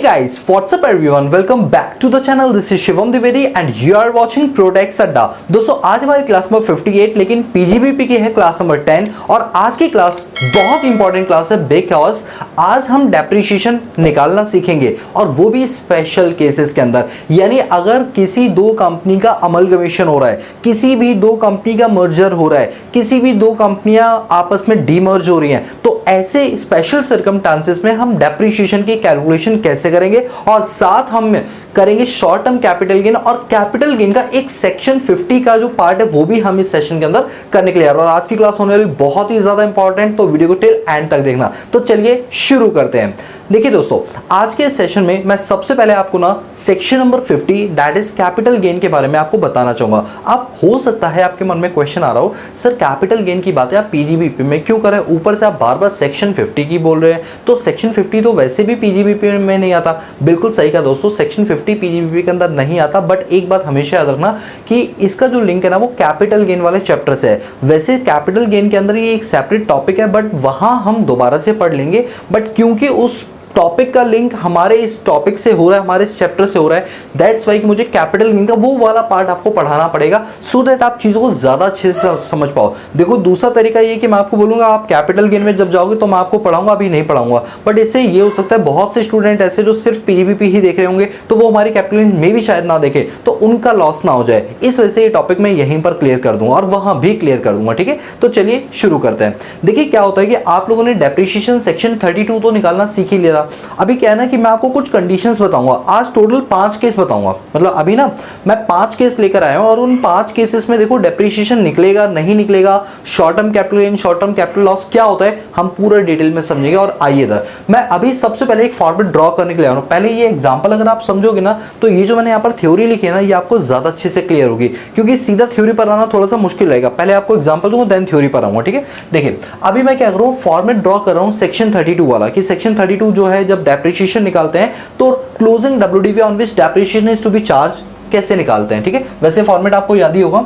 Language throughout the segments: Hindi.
guys, what's up everyone? Welcome back to the channel. This is Shivam Dwivedi and you are watching Protex अड्डा। दोस्तों आज हमारी क्लास नंबर 58 लेकिन पीजीबीपी की है क्लास नंबर 10 और आज की क्लास बहुत इंपॉर्टेंट क्लास है बिकॉज आज हम डेप्रिसिएशन निकालना सीखेंगे और वो भी स्पेशल केसेस के अंदर। यानी अगर किसी दो कंपनी का अमलगमेशन हो रहा है, किसी भी दो कंपनी का मर्जर हो रहा है, किसी भी दो कंपनियां आपस में डीमर्ज हो रही हैं, तो ऐसे स्पेशल सर्कमस्टांसेस में हम डेप्रिसिएशन की कैलकुलेशन कैसे करेंगे और साथ हम करेंगे शॉर्ट टर्म कैपिटल गेन और कैपिटल गेन का एक सेक्शन 50 का जो पार्ट है वो भी हम इस सेशन के अंदर करने के लिए। और आज की क्लास होने वाली बहुत ही ज्यादा इंपॉर्टेंट, तो वीडियो को टिल एंड तक देखना। तो चलिए शुरू करते हैं। देखिए दोस्तों, आज के सेशन में मैं सबसे पहले आपको ना section number 50 that is capital gain के बारे में आपको बताना चाहूंगा। अब हो सकता है आपके मन में क्वेश्चन आ रहा हो, सर कैपिटल गेन की बातें आप पीजीबीपी में क्यों कर रहे हैं, ऊपर से आप बार बार सेक्शन 50 की बोल रहे हैं। तो सेक्शन 50 तो वैसे भी पीजीबीपी में नहीं आता। बिल्कुल सही कहा दोस्तों, सेक्शन 50 पीजीबीपी के अंदर नहीं आता, बट एक बात हमेशा याद रखना कि इसका जो लिंक है ना वो कैपिटल गेन वाले चैप्टर से है। वैसे कैपिटल गेन के अंदर ये एक सेपरेट टॉपिक है, बट वहां हम दोबारा से पढ़ लेंगे। बट क्योंकि उस टॉपिक का लिंक हमारे इस टॉपिक से हो रहा है, हमारे इस चैप्टर से हो रहा है, दैट्स वाई कि मुझे कैपिटल गेन का वो वाला पार्ट आपको पढ़ाना पड़ेगा सो दैट आप चीज़ों को ज़्यादा अच्छे से समझ पाओ। देखो दूसरा तरीका ये कि मैं आपको बोलूँगा आप कैपिटल गेन में जब जाओगे तो मैं आपको पढ़ाऊंगा, अभी नहीं पढ़ाऊंगा। बट इससे ये हो सकता है बहुत से स्टूडेंट ऐसे जो सिर्फ पीजीबीपी ही देख रहे होंगे तो वो हमारी कैपिटल गेन में भी शायद ना देखे, तो उनका लॉस ना हो जाए। इस वजह से ये टॉपिक मैं यहीं पर क्लियर कर दूंगा और वहाँ भी क्लियर कर दूंगा, ठीक है। तो चलिए शुरू करते हैं। देखिए क्या होता है कि आप लोगों ने डेप्रिसिएशन सेक्शन 32 तो निकालना सीख ही लिया। अभी क्या है कि मैं आपको कुछ कंडीशंस बताऊंगा। आज टोटल 5 केस बताऊंगा, मतलब अभी ना मैं 5 केस लेकर आया हूं और उन 5 केसेस में देखो डेप्रिसिएशन निकलेगा नहीं निकलेगा, short term capital gain, short term capital loss क्या होता है, हम पूरा डिटेल में समझेंगे। और आइए इधर मैं अभी सबसे पहले एक फॉर्मेट ड्रॉ करने के लिए आया हूं। पहले ये एग्जांपल अगर आप समझोगे ना तो ये जो मैंने यहाँ पर थ्योरी लिखी है ना ये आपको ज्यादा अच्छे से क्लियर होगी, क्योंकि सीधा थ्योरी पर आना थोड़ा सा मुश्किल रहेगा। पहले आपको एग्जाम्पल दूंगा देन थ्योरी पर आऊंगा, ठीक है। देखिए अभी मैं क्या कर रहा हूँ, फॉर्मेट ड्रॉ कर रहा हूँ सेक्शन 32 वाला, कि सेक्शन 32 जो है जब डेप्रिसिएशन निकालते हैं तो closing WDV on which depreciation is to be charge कैसे निकालते हैं, ठीक है। वैसे फॉर्मेट आपको याद ही होगा।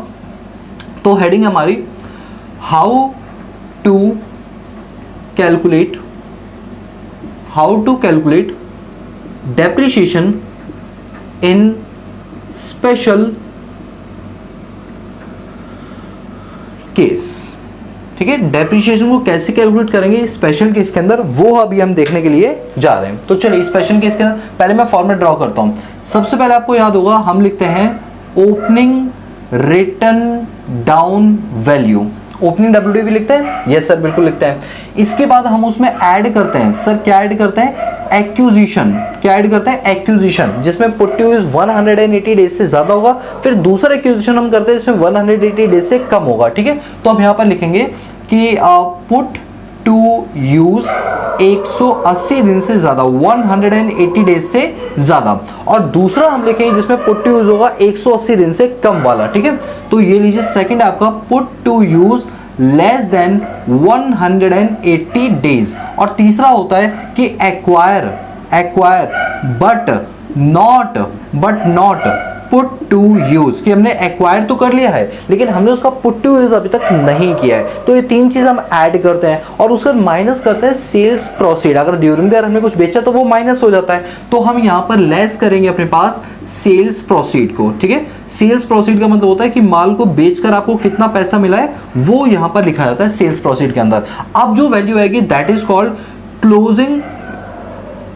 तो हेडिंग हमारी how to calculate depreciation in special case, ठीक है। डेप्रिसिएशन को कैसे कैलकुलेट करेंगे स्पेशल केस के अंदर, वो अभी हम देखने के लिए जा रहे हैं। तो चलिए स्पेशल केस के अंदर पहले मैं फॉर्मेट ड्रॉ करता हूं। सबसे पहले आपको याद होगा हम लिखते हैं opening written down value. Opening WDV लिखते हैं, यस सर बिल्कुल लिखते हैं। इसके बाद हम उसमें ऐड करते हैं, सर क्या ऐड करते हैं, एक्यूजिशन। क्या ऐड करते हैं, एक्यूजिशन, जिसमें पुट टू यूज 180 डेज से ज्यादा होगा। फिर दूसरा एक्यूजिशन हम करते हैं जिसमें 180 डेज से कम होगा, ठीक है। तो हम यहां पर लिखेंगे कि पुट टू यूज 180 दिन से ज्यादा, 180 डेज से ज्यादा। और दूसरा हम लिखेंगे जिसमें पुट टू यूज होगा 180 दिन से कम वाला, ठीक है। तो ये लीजिए सेकंड आपका put to use less than 180 days. और तीसरा होता है कि acquire but not put to use, कि हमने एक्वायर तो कर लिया है लेकिन हमने उसका पुट टू यूज अभी तक नहीं किया है। तो ये तीन चीज हम ऐड करते हैं और उसका माइनस करते हैं सेल्स प्रोसीड। अगर ड्यूरिंग द ईयर हमने कुछ बेचा तो वो माइनस हो जाता है, तो हम यहाँ पर लेस करेंगे अपने पास सेल्स प्रोसीड को, ठीक है। सेल्स प्रोसीड का मतलब होता है कि माल को बेचकर आपको कितना पैसा मिला है वो यहाँ पर लिखा जाता है सेल्स प्रोसीड के अंदर। अब जो वैल्यू आएगी that is called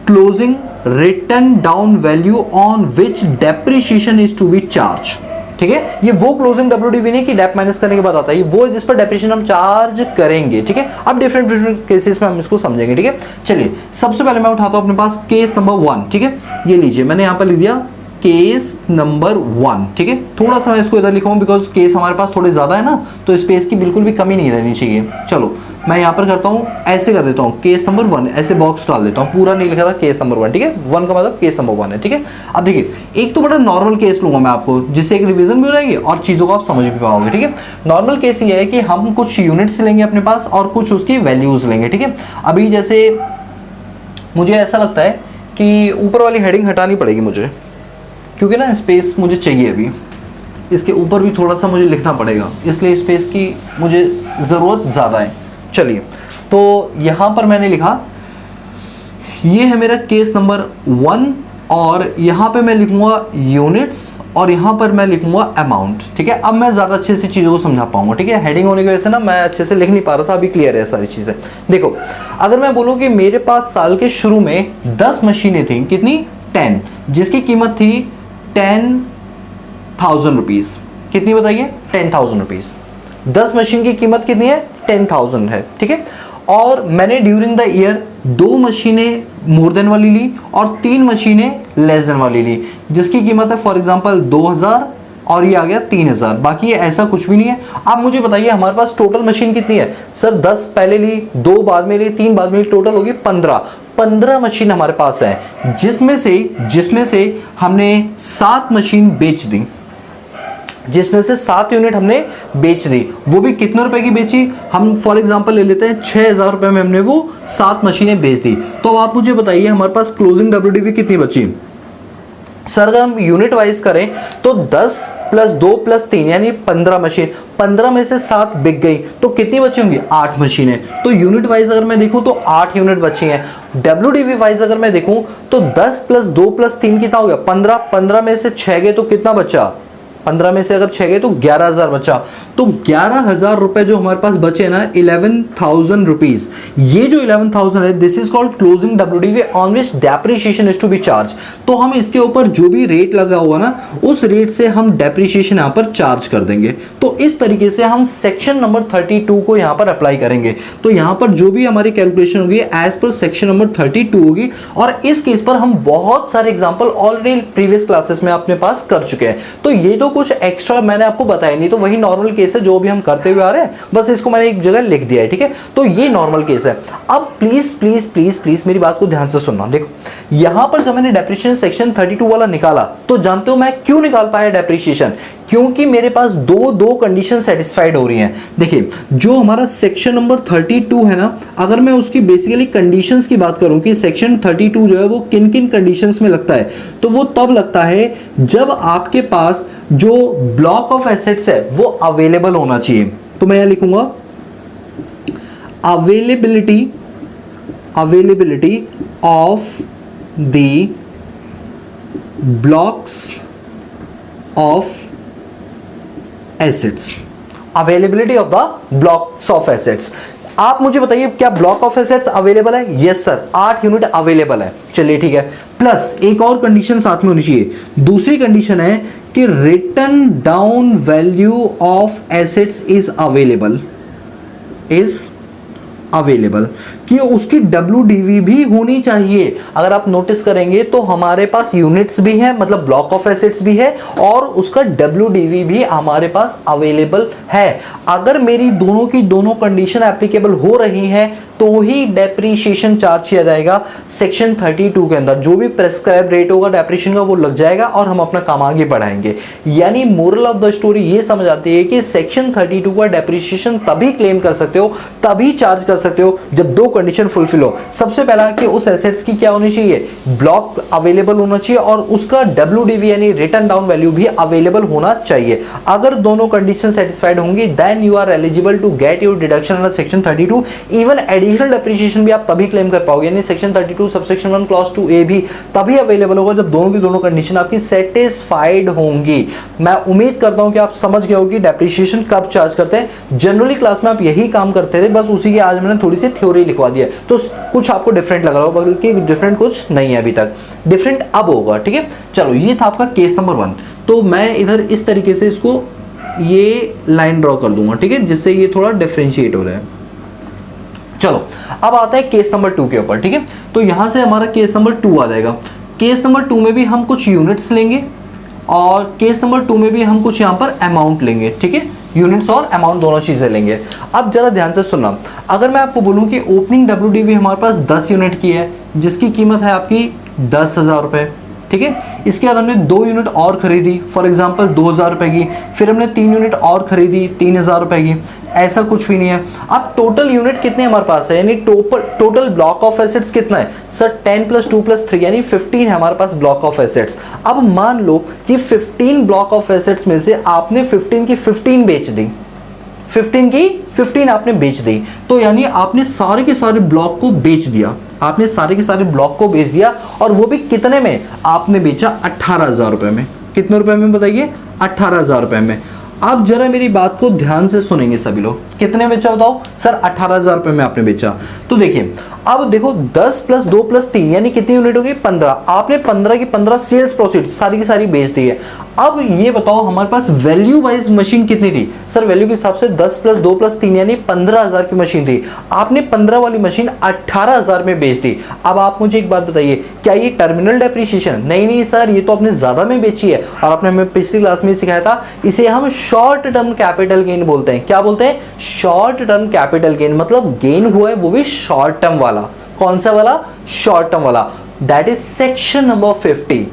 closing written down value on which depreciation is to be charge, ठीक है। ये वो क्लोजिंग डब्ल्यूडीवी नहीं कि डेप माइनस करने के बाद आता है, वो जिस पर डेप्रिसिएशन हम चार्ज करेंगे, ठीक है। अब डिफरेंट केसेस में हम इसको समझेंगे, ठीक है। चलिए सबसे पहले मैं उठाता हूं अपने पास केस नंबर 1, ठीक है। ये लीजिए मैंने यहां पर लिख दिया केस नंबर 1, ठीक है। थोड़ा सा मैं इसको इधर लिखूं बिकॉज केस हमारे पास थोड़े ज्यादा है ना, तो स्पेस की बिल्कुल भी कमी नहीं रहनी चाहिए। चलो मैं यहाँ पर करता हूँ, ऐसे कर देता हूँ केस नंबर 1, ऐसे बॉक्स डाल देता हूँ, पूरा नहीं लिखा था केस नंबर 1, ठीक है। 1 का मतलब केस नंबर 1 है, ठीक है। अब देखिए एक तो बड़ा नॉर्मल केस लूंगा मैं आपको, जिससे एक रिवीजन भी हो जाएगी और चीजों को आप समझ भी पाओगे, ठीक है। नॉर्मल केस ये है कि हम कुछ यूनिट्स लेंगे अपने पास और कुछ उसकी वैल्यूज लेंगे, ठीक है। अभी जैसे मुझे ऐसा लगता है कि ऊपर वाली हेडिंग हटानी पड़ेगी मुझे, क्योंकि ना स्पेस मुझे चाहिए, अभी इसके ऊपर भी थोड़ा सा मुझे लिखना पड़ेगा, इसलिए स्पेस की मुझे ज़रूरत ज़्यादा है। चलिए तो यहाँ पर मैंने लिखा ये है मेरा केस नंबर 1 और यहाँ पे मैं लिखूंगा यूनिट्स और यहाँ पर मैं लिखूंगा अमाउंट। ठीक है, अब मैं ज़्यादा अच्छे से चीज़ों को समझा पाऊंगा। ठीक है, हेडिंग होने की वजह से ना मैं अच्छे से लिख नहीं पा रहा था, अभी क्लियर है सारी चीज़ें। देखो, अगर मैं बोलूँ कि मेरे पास साल के शुरू में 10 मशीनें थी, कितनी? 10, जिसकी कीमत थी 10,000 रुपीज़। कितनी बताइए? 10,000 रुपीज़। 10 मशीन की कीमत कितनी है? 10,000 है। ठीक है, और मैंने ड्यूरिंग द ईयर 2 मशीनें मोर देन वाली ली और 3 मशीनें लेस देन वाली ली, जिसकी कीमत है फॉर एग्जांपल 2,000 और ये आ गया 3,000। बाकी ये ऐसा कुछ भी नहीं है। आप मुझे बताइए हमारे पास टोटल मशीन कितनी है? सर 10 पहले ली, 2 बाद में ली, 3 बाद में ली, टोटल होगी 15 मशीन हमारे पास है, जिसमें से हमने 7 मशीन बेच दी, जिसमें से 7 यूनिट हमने बेच दी। वो भी कितने रुपए की बेची? हम फॉर एग्जांपल ले लेते हैं 6,000 रुपए में हमने वो 7 मशीनें बेच दी। तो आप मुझे बताइए हमारे पास क्लोजिंग WDV कितनी बची? सर अगर हम यूनिट वाइज करें तो 10 + 2 + 3 यानी 15 मशीन। 15 में से 7 बिक गई तो कितनी बची होंगी? 8 मशीनें। तो यूनिट वाइज अगर मैं देखूं तो 8 यूनिट बची हैं। WDV वाइज अगर मैं देखूं तो 10 + 2 + 3 कितना हो गया? 15। 15 में से 6 गए तो कितना बचा? 15 में से अगर 6 गए तो 11,000 बचा। तो 11,000 रुपए जो हमारे पास बचे ना, 11,000 रुपीज, ये जो 11,000 है, this is called closing WDV on which depreciation is to be charge. तो हम इसके ऊपर जो भी रेट लगा हुआ ना, उस रेट से हम डेप्रिसिएशन यहाँ पर चार्ज कर देंगे। तो इस तरीके से हम सेक्शन नंबर 32 को यहाँ पर अप्लाई करेंगे। तो यहाँ पर जो भी हमारी कैलकुलेशन होगी एज पर सेक्शन नंबर 32 होगी। और इस केस पर हम बहुत सारे एग्जाम्पल ऑलरेडी प्रीवियस क्लासेस में अपने पास कर चुके हैं। तो ये तो कुछ एक्स्ट्रा मैंने आपको बताया नहीं, तो वही नॉर्मल केस है जो भी हम करते हुए आ रहे हैं, बस इसको मैंने एक जगह लिख दिया है। ठीक है, तो ये नॉर्मल केस है। अब प्लीज प्लीज प्लीज प्लीज मेरी बात को ध्यान से सुनना। देखो, यहां पर जब मैंने डेप्रिसिएशन सेक्शन 32 वाला निकाला तो जानते हो मैं क्यों निकाल पाया डेप्रिसिएशन? क्योंकि मेरे पास दो कंडीशन सेटिस्फाइड हो रही हैं। देखिए, जो हमारा सेक्शन नंबर 32 है ना, अगर मैं उसकी बेसिकली कंडीशंस की बात करूं कि सेक्शन 32 जो है वो किन किन कंडीशंस में लगता है, तो वो तब लगता है जब आपके पास जो ब्लॉक ऑफ एसेट्स है वो अवेलेबल होना चाहिए। तो मैं यहां लिखूंगा availability of the blocks of assets. Availability of the blocks of assets. आप मुझे बताइए क्या ब्लॉक ऑफ एसेट्स अवेलेबल है? यस सर, 8 यूनिट अवेलेबल है। चलिए ठीक है, प्लस एक और कंडीशन साथ में होनी चाहिए। दूसरी कंडीशन है कि written down value of assets is available, कि उसकी WDV भी होनी चाहिए। अगर आप नोटिस करेंगे तो हमारे पास यूनिट्स भी हैं, मतलब ब्लॉक ऑफ एसेट्स भी है, और उसका WDV भी हमारे पास अवेलेबल है। अगर मेरी दोनों की दोनों कंडीशन एप्लीकेबल हो रही हैं तो ही डेप्रीशिएशन चार्ज किया जाएगा सेक्शन 32 के अंदर। जो भी प्रेस्क्राइब रेट होगा डेप्रीशिएशन का वो लग जाएगा और हम अपना काम आगे बढ़ाएंगे। यानी मोरल ऑफ द स्टोरी ये समझ आती है कि सेक्शन 32 का डेप्रीशिएशन तभी क्लेम कर सकते हो, तभी चार्ज कर सकते हो जब 2 कंडीशन फुलफिल हो। सबसे पहला कि उस एसेट्स की क्या होनी चाहिए? ब्लॉक अवेलेबल होना चाहिए और उसका WDV यानी रिटन डाउन वैल्यू भी अवेलेबल होना चाहिए। अगर दोनों कंडीशन सेटिस्फाइड होंगी then you are eligible to get your deduction under section 32। Even additional depreciation भी आप तभी क्लेम कर पाओगे, यानी सेक्शन 32 सबसेक्शन 1 क्लॉज 2A भी तभी अवेलेबल होगा जब दोनों की दोनों कंडीशन आपकी सेटिस्फाइड होंगी। मैं उम्मीद करता हूं कि आप समझ गए हो कि डेप्रिसिएशन कब चार्ज करते हैं। जनरली क्लास में आप यही काम करते थे, बस उसी की आज मैंने थोड़ी सी थ्योरी लिखवा दी है, तो कुछ आपको डिफरेंट लग रहा होगा, बल्कि डिफरेंट कुछ नहीं है अभी तक, डिफरेंट अब होगा। ठीक है, चलो ये था आपका केस नंबर 1। तो मैं इधर इस तरीके से इसको ये लाइन ड्रॉ कर दूंगा, ठीक है, जिससे ये थोड़ा डिफरेंशिएट हो रहा है। चलो अब आता है केस नंबर 2 के ऊपर। ठीक है, तो यहां से हमारा केस नंबर 2 आ जाएगा। केस नंबर 2 में भी हम कुछ यूनिट्स लेंगे और केस नंबर 2 में भी हम कुछ यहाँ पर अमाउंट लेंगे। ठीक है, यूनिट्स और अमाउंट दोनों चीजें लेंगे। अब जरा ध्यान से सुनना, अगर मैं आपको बोलूं कि ओपनिंग WDV हमारे पास 10 यूनिट की है, जिसकी कीमत है आपकी 10,000 रुपए। ठीक है, इसके बाद हमने 2 यूनिट और खरीदी, फॉर एग्जांपल 2,000 रुपए की, फिर हमने 3 यूनिट और खरीदी 3,000 रुपए की। ऐसा कुछ भी नहीं है। अब टोटल यूनिट कितने हमारे पास है, यानी टोटल ब्लॉक ऑफ एसेट्स कितना है? सर 10 + 2 + 3 यानी 15 है हमारे पास ब्लॉक ऑफ एसेट्स। अब मान लो कि 15 ब्लॉक ऑफ एसेट्स में से आपने 15 की 15 बेच दी, 15 की 15 आपने बेच दी, तो यानी आपने सारे के सारे ब्लॉक को बेच दिया, आपने सारे के सारे ब्लॉक को बेच दिया, और वो भी कितने में? आपने बेचा 18,000 रुपए में। कितने रुपए में बताइए? 18,000 रुपए में। अब जरा मेरी बात को ध्यान से सुनेंगे सभी लोग, कितने बेचा बताओ? सर 18,000 रुपए में आपने बेचा। तो देखिए, अब देखो 10 प्लस 2 प्लस 3 यानी कितनी यूनिट होगी? 15। आपने 15 की 15 सेल्स प्रोसीड सारी की सारी बेच दी है। अब ये बताओ हमारे पास वैल्यू वाइज मशीन कितनी थी? सर वैल्यू के हिसाब से 10 प्लस 2 प्लस 3 यानी 15,000 की मशीन थी। आपने 15 वाली मशीन 18,000 में बेच दी। अब आप मुझे एक बात बताइए, क्या ये टर्मिनल डेप्रिसिएशन? नहीं सर, ये तो आपने ज्यादा में बेची है, और आपने हमें पिछली क्लास में सिखाया था, इसे हम शॉर्ट टर्म कैपिटल गेन बोलते हैं। क्या बोलते हैं? शॉर्ट टर्म कैपिटल गेन, मतलब गेन हुआ है वो भी शॉर्ट टर्म वाला। कौन सा वाला? शॉर्ट टर्म वाला। That is section number 50।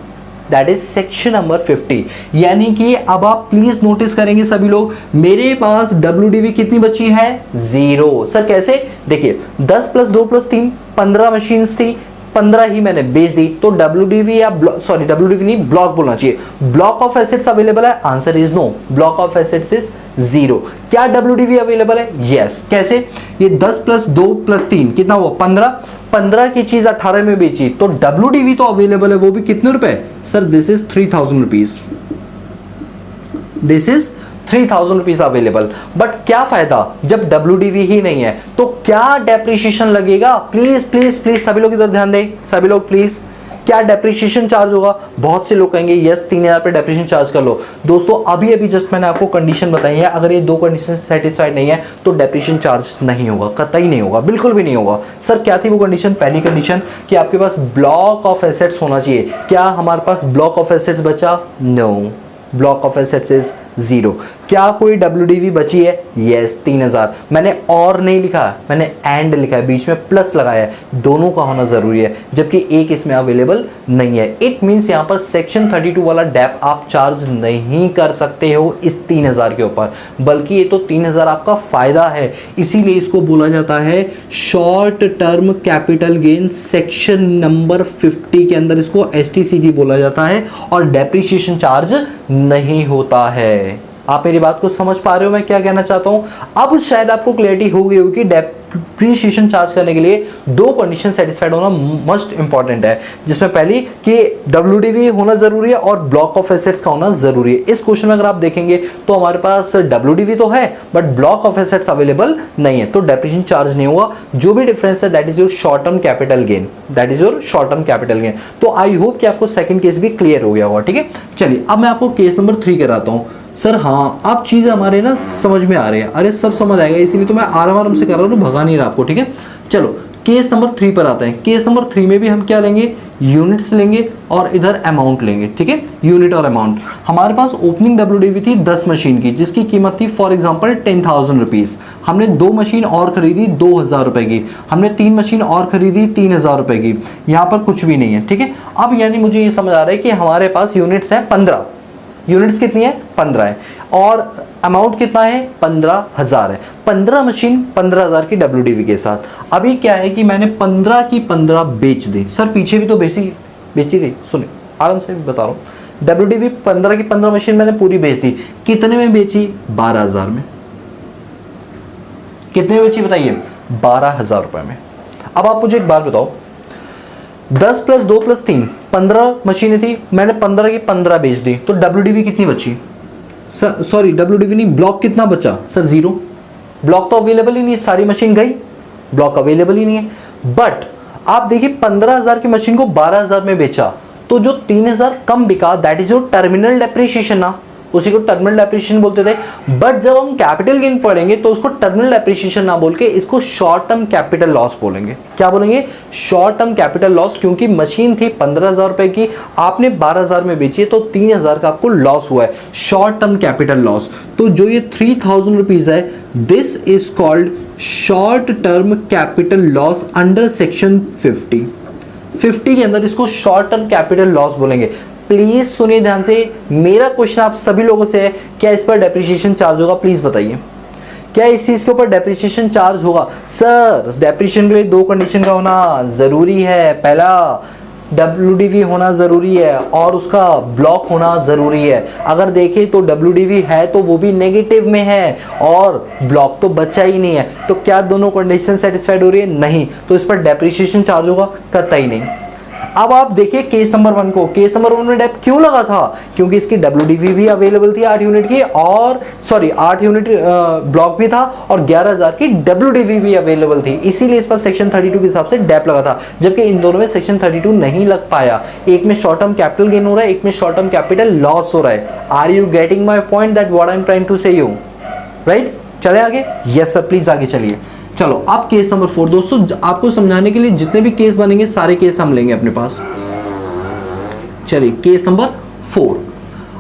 That is section number 50। यानी कि अब आप प्लीज नोटिस करेंगे सभी लोग, मेरे पास WDV कितनी बची है? 0। सर कैसे? देखिए 10 प्लस 2 प्लस 3 15 मशीन थी, 15 ही मैंने बेच दी, तो WDV या सॉरी WDV नहीं, ब्लॉक बोलना चाहिए। ब्लॉक ऑफ एसेट्स अवेलेबल है? Answer is no, block of assets is 0। क्या WDV अवेलेबल है? यस। कैसे? ये 10 प्लस 2 प्लस 3 कितना हुआ? 15। 15 की चीज 18 में बेची, तो WDV तो अवेलेबल है, वो भी कितने रुपए? Sir this is 3,000 rupees. This is 3,000 rupees available. But क्या फायदा जब WDV ही नहीं है, तो क्या डेप्रिसिएशन लगेगा? प्लीज प्लीज प्लीज सभी लोग इधर ध्यान दें, सभी लोग प्लीज। क्या डेप्रिसिएशन चार्ज होगा? बहुत से लोग कहेंगे यस 3,000 पे डेप्रिसिएशन चार्ज कर लो। दोस्तों अभी अभी जस्ट मैंने आपको कंडीशन बताई है, अगर ये दो कंडीशन सेटिस्फाइड नहीं है तो डेप्रिसिएशन चार्ज नहीं होगा, कतई नहीं होगा, बिल्कुल भी नहीं होगा। सर क्या थी वो कंडीशन? पहली कंडीशन कि आपके पास ब्लॉक ऑफ एसेट्स होना चाहिए। क्या हमारे पास ब्लॉक ऑफ एसेट्स बचा? No, block of assets is 0। क्या कोई WDV बची है? यस 3,000। मैंने और नहीं लिखा, मैंने एंड लिखा है, बीच में प्लस लगाया है, दोनों का होना जरूरी है, जबकि एक इसमें अवेलेबल नहीं है। इट मींस यहाँ पर सेक्शन 32 वाला डेप आप चार्ज नहीं कर सकते हो इस 3,000 के ऊपर, बल्कि ये तो 3,000 आपका फायदा है, इसीलिए इसको बोला जाता है short term capital gain. Section number 50 के अंदर इसको STCG बोला जाता है, और डेप्रिसिएशन चार्ज नहीं होता है। आप मेरी बात को समझ पा रहे हो मैं क्या कहना चाहता हूं? अब शायद आपको क्लैरिटी हो गई होगी, डेप्रिसिएशन चार्ज करने के लिए दो कंडीशन सेटिस्फाइड होना मस्ट इंपॉर्टेंट है, जिसमें पहली कि WDV होना जरूरी है और ब्लॉक ऑफ एसेट्स का होना जरूरी है। इस क्वेश्चन में अगर आप देखेंगे तो हमारे पास WDV तो है but block of assets available नहीं है, तो डेप्रिसिएशन चार्ज नहीं होगा। जो भी डिफरेंस है that is your short term capital gain, that is your short term capital gain. तो आई होप कि आपको सेकंड केस भी क्लियर हो गया होगा। ठीक है, चलिए अब मैं आपको केस नंबर 3 कराता हूं। सर हाँ, अब चीज़ें हमारे ना समझ में आ रही है, अरे सब समझ आएगा, इसीलिए तो मैं आराम से कर रहा हूँ, भगा नहीं रहा आपको। ठीक है, चलो केस नंबर 3 पर आते हैं। केस नंबर 3 में भी हम क्या लेंगे? यूनिट्स लेंगे और इधर अमाउंट लेंगे। ठीक है, यूनिट और अमाउंट। हमारे पास ओपनिंग WDV थी 10 मशीन की, जिसकी कीमत थी फॉर एग्जांपल 10,000 रुपीज़। हमने 2 मशीन और खरीदी 2,000 रुपए की, हमने 3 मशीन और खरीदी 3,000 रुपए की, यहाँ पर कुछ भी नहीं है। ठीक है, अब यानी मुझे ये समझ आ रहा है कि हमारे पास यूनिट्स हैं 15। यूनिट्स कितनी है? 15 है, और अमाउंट कितना है? 15,000 है। 15 मशीन 15,000 की WDV के साथ। अभी क्या है कि मैंने 15 की 15 बेच दी। सर पीछे भी तो बेची थी, सुनिए आराम से बता रहा हूँ। WDV 15 की 15 मशीन मैंने पूरी बेच दी। कितने में बेची? 12,000 में। कितने में बेची बताइए? 12,000 रुपए में। अब आप मुझे एक बात बताओ, 10 प्लस 2 प्लस 3 15 मशीनें थी, मैंने 15 की 15 बेच दी, तो WDV कितनी बची? सर सॉरी WDV नहीं, ब्लॉक कितना बचा? सर 0। ब्लॉक तो अवेलेबल ही नहीं है, सारी मशीन गई, ब्लॉक अवेलेबल ही नहीं है। बट आप देखिए 15,000 की मशीन को 12,000 में बेचा, तो जो 3,000 कम बिका that is your terminal depreciation ना, उसी को टर्मिनल डेप्रिसिएशन बोलते थे। बट जब हम कैपिटल गेन पढ़ेंगे तो उसको टर्मिनल डेप्रिसिएशन ना बोल के इसको शॉर्ट टर्म कैपिटल लॉस बोलेंगे। क्या बोलेंगे? शॉर्ट टर्म कैपिटल लॉस, क्योंकि मशीन थी 15,000 रुपए की, आपने 12,000 में बेची है, तो 3,000 का आपको लॉस हुआ है, शॉर्ट टर्म कैपिटल लॉस। तो जो ये 3,000 रुपीज है, this is called short term capital loss under section 50 के अंदर इसको शॉर्ट टर्म कैपिटल लॉस बोलेंगे। प्लीज सुनिए ध्यान से, मेरा क्वेश्चन आप सभी लोगों से है, क्या इस पर डेप्रिसिएशन चार्ज होगा? प्लीज बताइए, क्या इस चीज के ऊपर डेप्रिसिएशन चार्ज होगा? सर डेप्रिसिएशन के लिए दो कंडीशन का होना जरूरी है। पहला, WDV होना ज़रूरी है और उसका ब्लॉक होना ज़रूरी है। अगर देखें तो WDV है तो वो भी नेगेटिव में है और ब्लॉक तो बचा ही नहीं है, तो क्या दोनों कंडीशन सेटिस्फाइड हो रही है? नहीं, तो इस पर डेप्रिसिएशन चार्ज होगा? कतई नहीं। अब आप देखिए केस नंबर 1 को। केस नंबर 1 में डेप क्यों लगा था? क्योंकि इसकी WDV भी अवेलेबल थी 8 यूनिट की, और 8 यूनिट ब्लॉक भी था और 11,000 की WDV भी अवेलेबल थी, इसीलिए इस पर सेक्शन 32 के हिसाब से डेप लगा था। जबकि इन दोनों में सेक्शन 32 नहीं लग पाया। एक में शॉर्ट टर्म कैपिटल गेन हो रहा है, एक में शॉर्ट टर्म कैपिटल लॉस हो रहा है। Are you getting my point that what I am trying to say you, right? चले आगे? यस सर, प्लीज आगे चलिए। चलो अब केस नंबर 4। दोस्तों आपको समझाने के लिए जितने भी केस बनेंगे सारे केस हम लेंगे अपने पास। चलिए केस नंबर 4,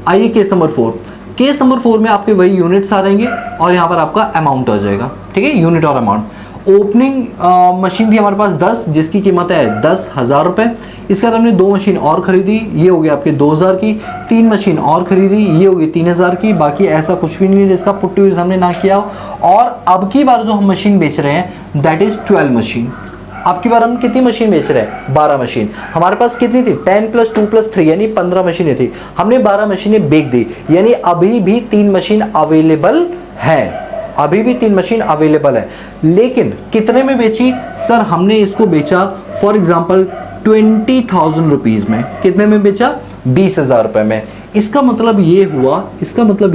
आइए केस नंबर 4। केस नंबर 4 में आपके वही यूनिट्स आ जाएंगे और यहाँ पर आपका अमाउंट आ जाएगा, ठीक है, यूनिट और अमाउंट। ओपनिंग मशीन थी हमारे पास 10, जिसकी कीमत है 10,000 रुपये। इसके बाद हमने 2 मशीन और खरीदी, ये हो गया आपके 2,000 की। 3 मशीन और खरीदी, ये हो गई 3,000 की। बाकी ऐसा कुछ भी नहीं है जिसका पुट टू यूज हमने ना किया हो। और अब की बार जो हम मशीन बेच रहे हैं दैट इज 12 मशीन। अब की बार हम कितनी मशीन बेच रहे हैं? 12 मशीन। हमारे पास कितनी थी? 10 + 2 + 3 यानी 15 मशीनें थी। हमने 12 मशीनें बेच दी, यानी अभी भी 3 मशीन अवेलेबल है। अभी भी 3 मशीन अवेलेबल है, लेकिन कितने में बेची? सर हमने इसको बेचा फॉर एग्जाम्पल 20,000 रुपीज़ में। कितने में बेचा? 20,000 रुपये में। इसका मतलब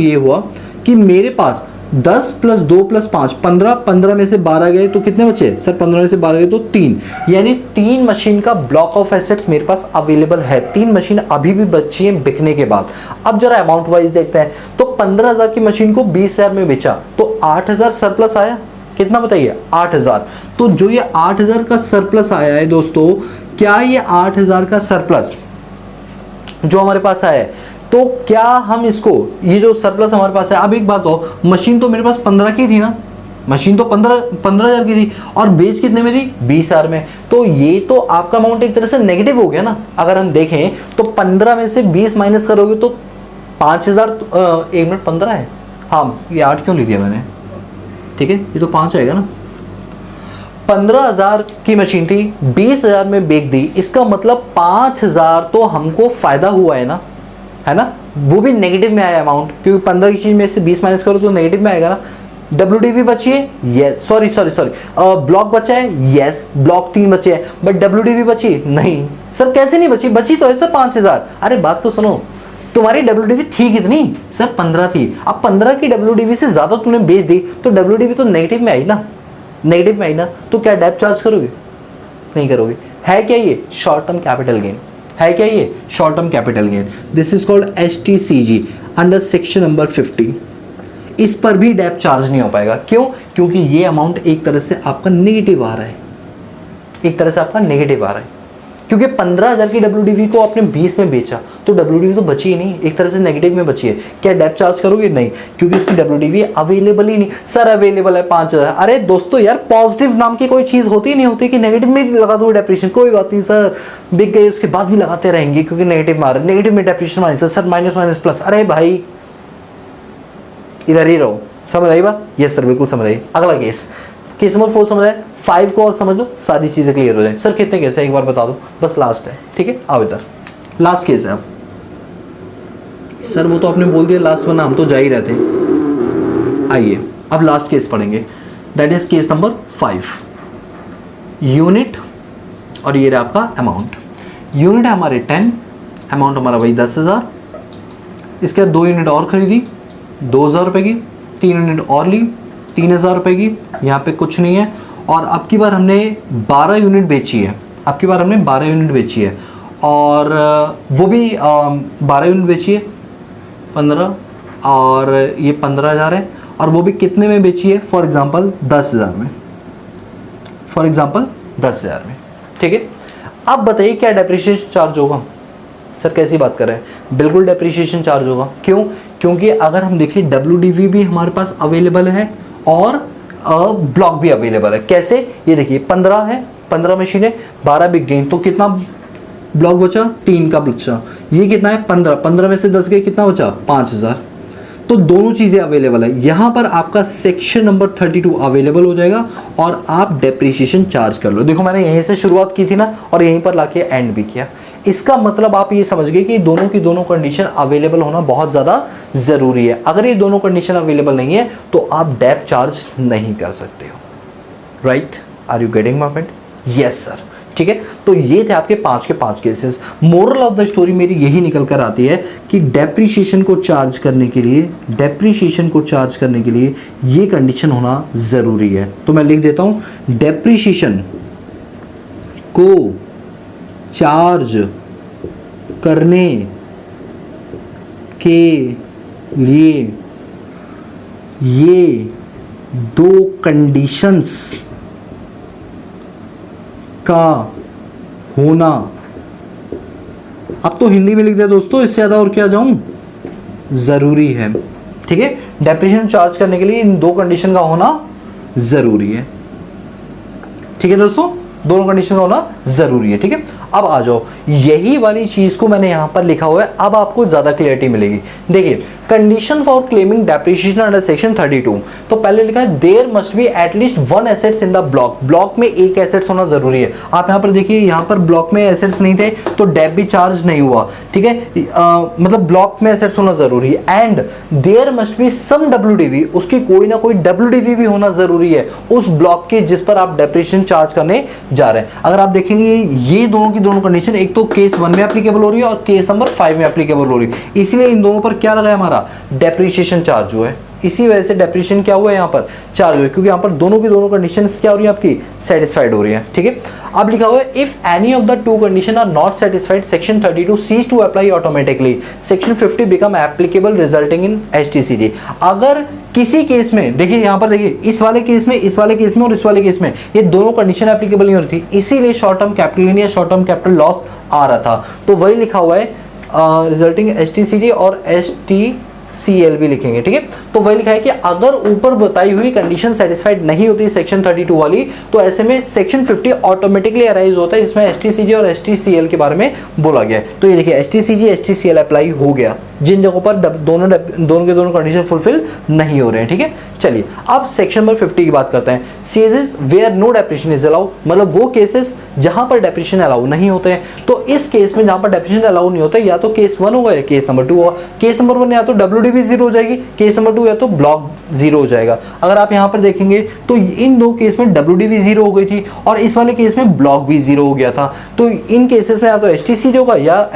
ये हुआ कि मेरे पास 10 + 2 + 5 15, 15 में से 12 गए तो कितने बचे? सर 15 में से 12 गए तो 3, यानी 3 मशीन का ब्लॉक ऑफ एसेट्स मेरे पास अवेलेबल है। 3 मशीन अभी भी बची हैं बिकने के बाद। अब जरा अमाउंट वाइज देखते हैं, तो 15,000 की मशीन को 20,000 में बेचा तो 8,000 सरप्लस आया। कितना बताइए? 8,000। तो जो ये 8,000 का सरप्लस आया है दोस्तों, क्या ये 8,000 का सरप्लस जो हमारे पास आया है, तो क्या हम इसको, ये जो सरप्लस हमारे पास है, अब एक बात हो, मशीन तो मेरे पास 15 की थी ना, मशीन तो 15,000 की थी और बेच कितने में थी? 20,000 में। तो ये तो आपका अमाउंट एक तरह से नेगेटिव हो गया ना। अगर हम देखें तो 15 में से 20 माइनस करोगे तो 5,000, 1 मिनट 15 है, हाँ ये 8 क्यों लिख दिया मैंने, ठीक है, ये तो 5 आएगा ना। 15,000 की मशीन थी, 20,000 में बेच दी, इसका मतलब 5,000 तो हमको फायदा हुआ है ना, वो भी नेगेटिव में आया अमाउंट, क्योंकि 15 की चीज में से 20 माइनस करो तो नेगेटिव में आएगा ना। WDV बची है, यस, सॉरी ब्लॉक बचा है, यस, ब्लॉक 3 बचे हैं, बट WDV बची नहीं। सर कैसे नहीं बची? बची तो है सर 5,000। अरे बात तो सुनो, तुम्हारी WDV थी कितनी? सर 15 थी। अब 15 की WDV से ज्यादा तूने बेच दी तो WDV तो नेगेटिव में आई ना, नेगेटिव में आई ना, तो क्या डेप्ट चार्ज करोगे? नहीं करोगे। है क्या ये? शॉर्ट टर्म कैपिटल गेन है। क्या ये? Short term capital gain. This is called STCG under section number 50। इस पर भी डेप्ट चार्ज नहीं हो पाएगा। क्यों? क्योंकि ये अमाउंट एक तरह से आपका नेगेटिव आ रहा है, क्योंकि 15,000 की WDV को आपने 20 में बेचा तो WDV तो बची ही नहीं, एक तरह से नेगेटिव में बची है। क्या डेप्ट चार्ज करोगे? नहीं, क्योंकि उसकी WDV अवेलेबल ही नहीं। सर अवेलेबल है 5,000। अरे दोस्तों यार, पॉजिटिव नाम की कोई चीज़ होती नहीं होती कि नेगेटिव में लगा दो डेप्रिशिएशन, कोई बात नहीं सर, बिक गई उसके बाद भी लगाते रहेंगे क्योंकि नेगेटिव में आ रहा है, नेगेटिव में depreciation minus, sir minus minus plus. अरे भाई इधर ही रहो, समझ आई बात? यस सर बिल्कुल समझ आई। अगला केस नंबर 4 समझ आए, 5 को और समझ लो, सारी चीजें क्लियर हो जाए। सर कितने केस है एक बार बता दो, बस लास्ट है, ठीक है, आओ इधर, लास्ट केस है। अब सर वो तो आपने बोल दिया लास्ट वरना हम तो जा ही रहते। आइए अब लास्ट केस पढ़ेंगे, that is case number 5। Unit और ये रहा आपका अमाउंट। यूनिट है हमारे 10, अमाउंट हमारा वही 10,000। इसके बाद 2 यूनिट और खरीदी 2,000 रुपये की, 3 यूनिट और ली 3,000 रुपये की, यहाँ पे कुछ नहीं है। और अब की बार हमने 12 यूनिट बेची है, और वो भी 12 यूनिट बेची है 15, और ये 15,000 है, और वो भी कितने में बेची है? फॉर एग्जांपल 10,000 में, ठीक है। अब बताइए क्या डेप्रिसिएशन चार्ज होगा? सर कैसी बात कर रहे हैं? बिल्कुल डेप्रिसिएशन चार्ज होगा। क्यों? क्योंकि अगर हम देखें WDV भी हमारे पास अवेलेबल है और ब्लॉक भी अवेलेबल है। कैसे? ये देखिए 15 है, 15 मशीनें, 12 बिक गई तो कितना ब्लॉक बचा? 3 का बचा। ये कितना है? 15, 15 में से 10 गए, कितना बचा? 5,000। तो दोनों चीज़ें अवेलेबल है। यहाँ पर आपका सेक्शन नंबर 32 अवेलेबल हो जाएगा और आप डेप्रिसिएशन चार्ज कर लो। देखो मैंने यहीं से शुरुआत की थी ना, और यहीं पर लाके एंड भी किया। इसका मतलब आप ये समझ गए कि दोनों की दोनों कंडीशन अवेलेबल होना बहुत ज़्यादा ज़रूरी है। अगर ये दोनों कंडीशन अवेलेबल नहीं है तो आप डेप्थ चार्ज नहीं कर सकते हो। Right, are you getting my point? Yes sir. ठीक है, तो ये थे आपके 5 के 5 cases. Moral of the story मेरी यही निकल कर आती है कि डेप्रीशिएशन को चार्ज करने के लिए ये कंडीशन होना ज़रूरी है। तो मैं लिख देता हूँ, डेप्रीशिएशन को चार्ज करने के लिए ये 2 कंडीशंस का होना, अब तो हिंदी में लिख दिया दोस्तों, इससे ज़्यादा और क्या जाऊं, ज़रूरी है। ठीक है, डेप्रीशिएशन चार्ज करने के लिए इन 2 कंडीशन का होना ज़रूरी है। ठीक है दोस्तों, दोनों कंडीशन का होना ज़रूरी है। ठीक है, अब आ जाओ, यही वाली चीज़ को मैंने यहाँ पर लिखा हुआ है, अब आपको ज़्यादा क्लियरिटी मिलेगी। देखिए, condition for claiming depreciation under section 32, तो पहले लिखा है there must be at least 1 assets in the block. Block में 1 एसेट्स होना ज़रूरी है। आप यहाँ पर देखिए, यहाँ पर ब्लॉक में एसेट्स नहीं थे तो डेप भी चार्ज नहीं हुआ। ठीक है, मतलब ब्लॉक में एसेट्स होना ज़रूरी है। And there must be some WDV, उसकी कोई ना कोई WDV भी होना ज़रूरी है उस ब्लॉक की जिस पर आप डेप्रीशिएशन चार्ज करने जा रहे हैं। अगर आप देखेंगे ये दोनों की दोनों कंडीशन एक तो केस 1 में एप्लीकेबल हो रही है और केस नंबर 5 में एप्लीकेबल हो रही है, इसीलिए इन दोनों पर क्या लगा है, हमारा डेप्रीशिएशन चार्ज हुआ है। इसी वजह से डेप्रीशिएशन क्या हुआ है, यहाँ पर चार्ज हुआ है, क्योंकि यहाँ पर दोनों की दोनों कंडीशंस क्या हो रही है, आपकी सेटिस्फाइड हो रही है। ठीक है, अब लिखा हुआ है if any of the 2 condition are not satisfied section 32 ceases to apply automatically, section 50 become applicable resulting in HTCG। अगर किसी केस में, देखिए यहाँ पर देखिए, इस वाले केस में, इस वाले केस में और इस वाले केस में ये दोनों कंडीशन एप्लीकेबल नहीं हो रही थी, इसीलिए शॉर्ट टर्म कैपिटल गेन या शॉर्ट टर्म कैपिटल लॉस आ रहा था। तो वही लिखा हुआ है रिजल्टिंग HTCG और HTCL भी लिखेंगे। ठीक है, तो वही लिखा है कि अगर ऊपर बताई हुई कंडीशन सेटिस्फाइड नहीं होती सेक्शन 32 वाली, तो ऐसे में सेक्शन 50 ऑटोमेटिकली अराइज होता है, जिसमें HTCG और HTCL के बारे में बोला गया है। तो ये देखिए, HTCG HTCL अप्लाई हो गया जिन जगहों पर दोनों के दोनों कंडीशन फुलफिल नहीं हो रहे हैं। ठीक है, चलिए अब सेक्शन नंबर 50 की बात करते हैं। Cases where no depreciation is allow, मतलब वो केसेस जहां पर डेप्रीशिएशन अलाउ नहीं होते हैं। तो इस केस में जहां पर डेप्रीशिएशन अलाउ नहीं होता, या तो केस 1 होगा या केस नंबर 2 होगा। केस नंबर 1 या तो WDV 0 हो जाएगी, केस नंबर 2 या तो ब्लॉक 0 हो जाएगा। अगर आप यहाँ पर देखेंगे तो इन 2 केस में WDV 0 हो गई थी और इस वाले केस में ब्लॉक भी 0 हो गया था। तो इन केसेस में या तो HTCG होगा या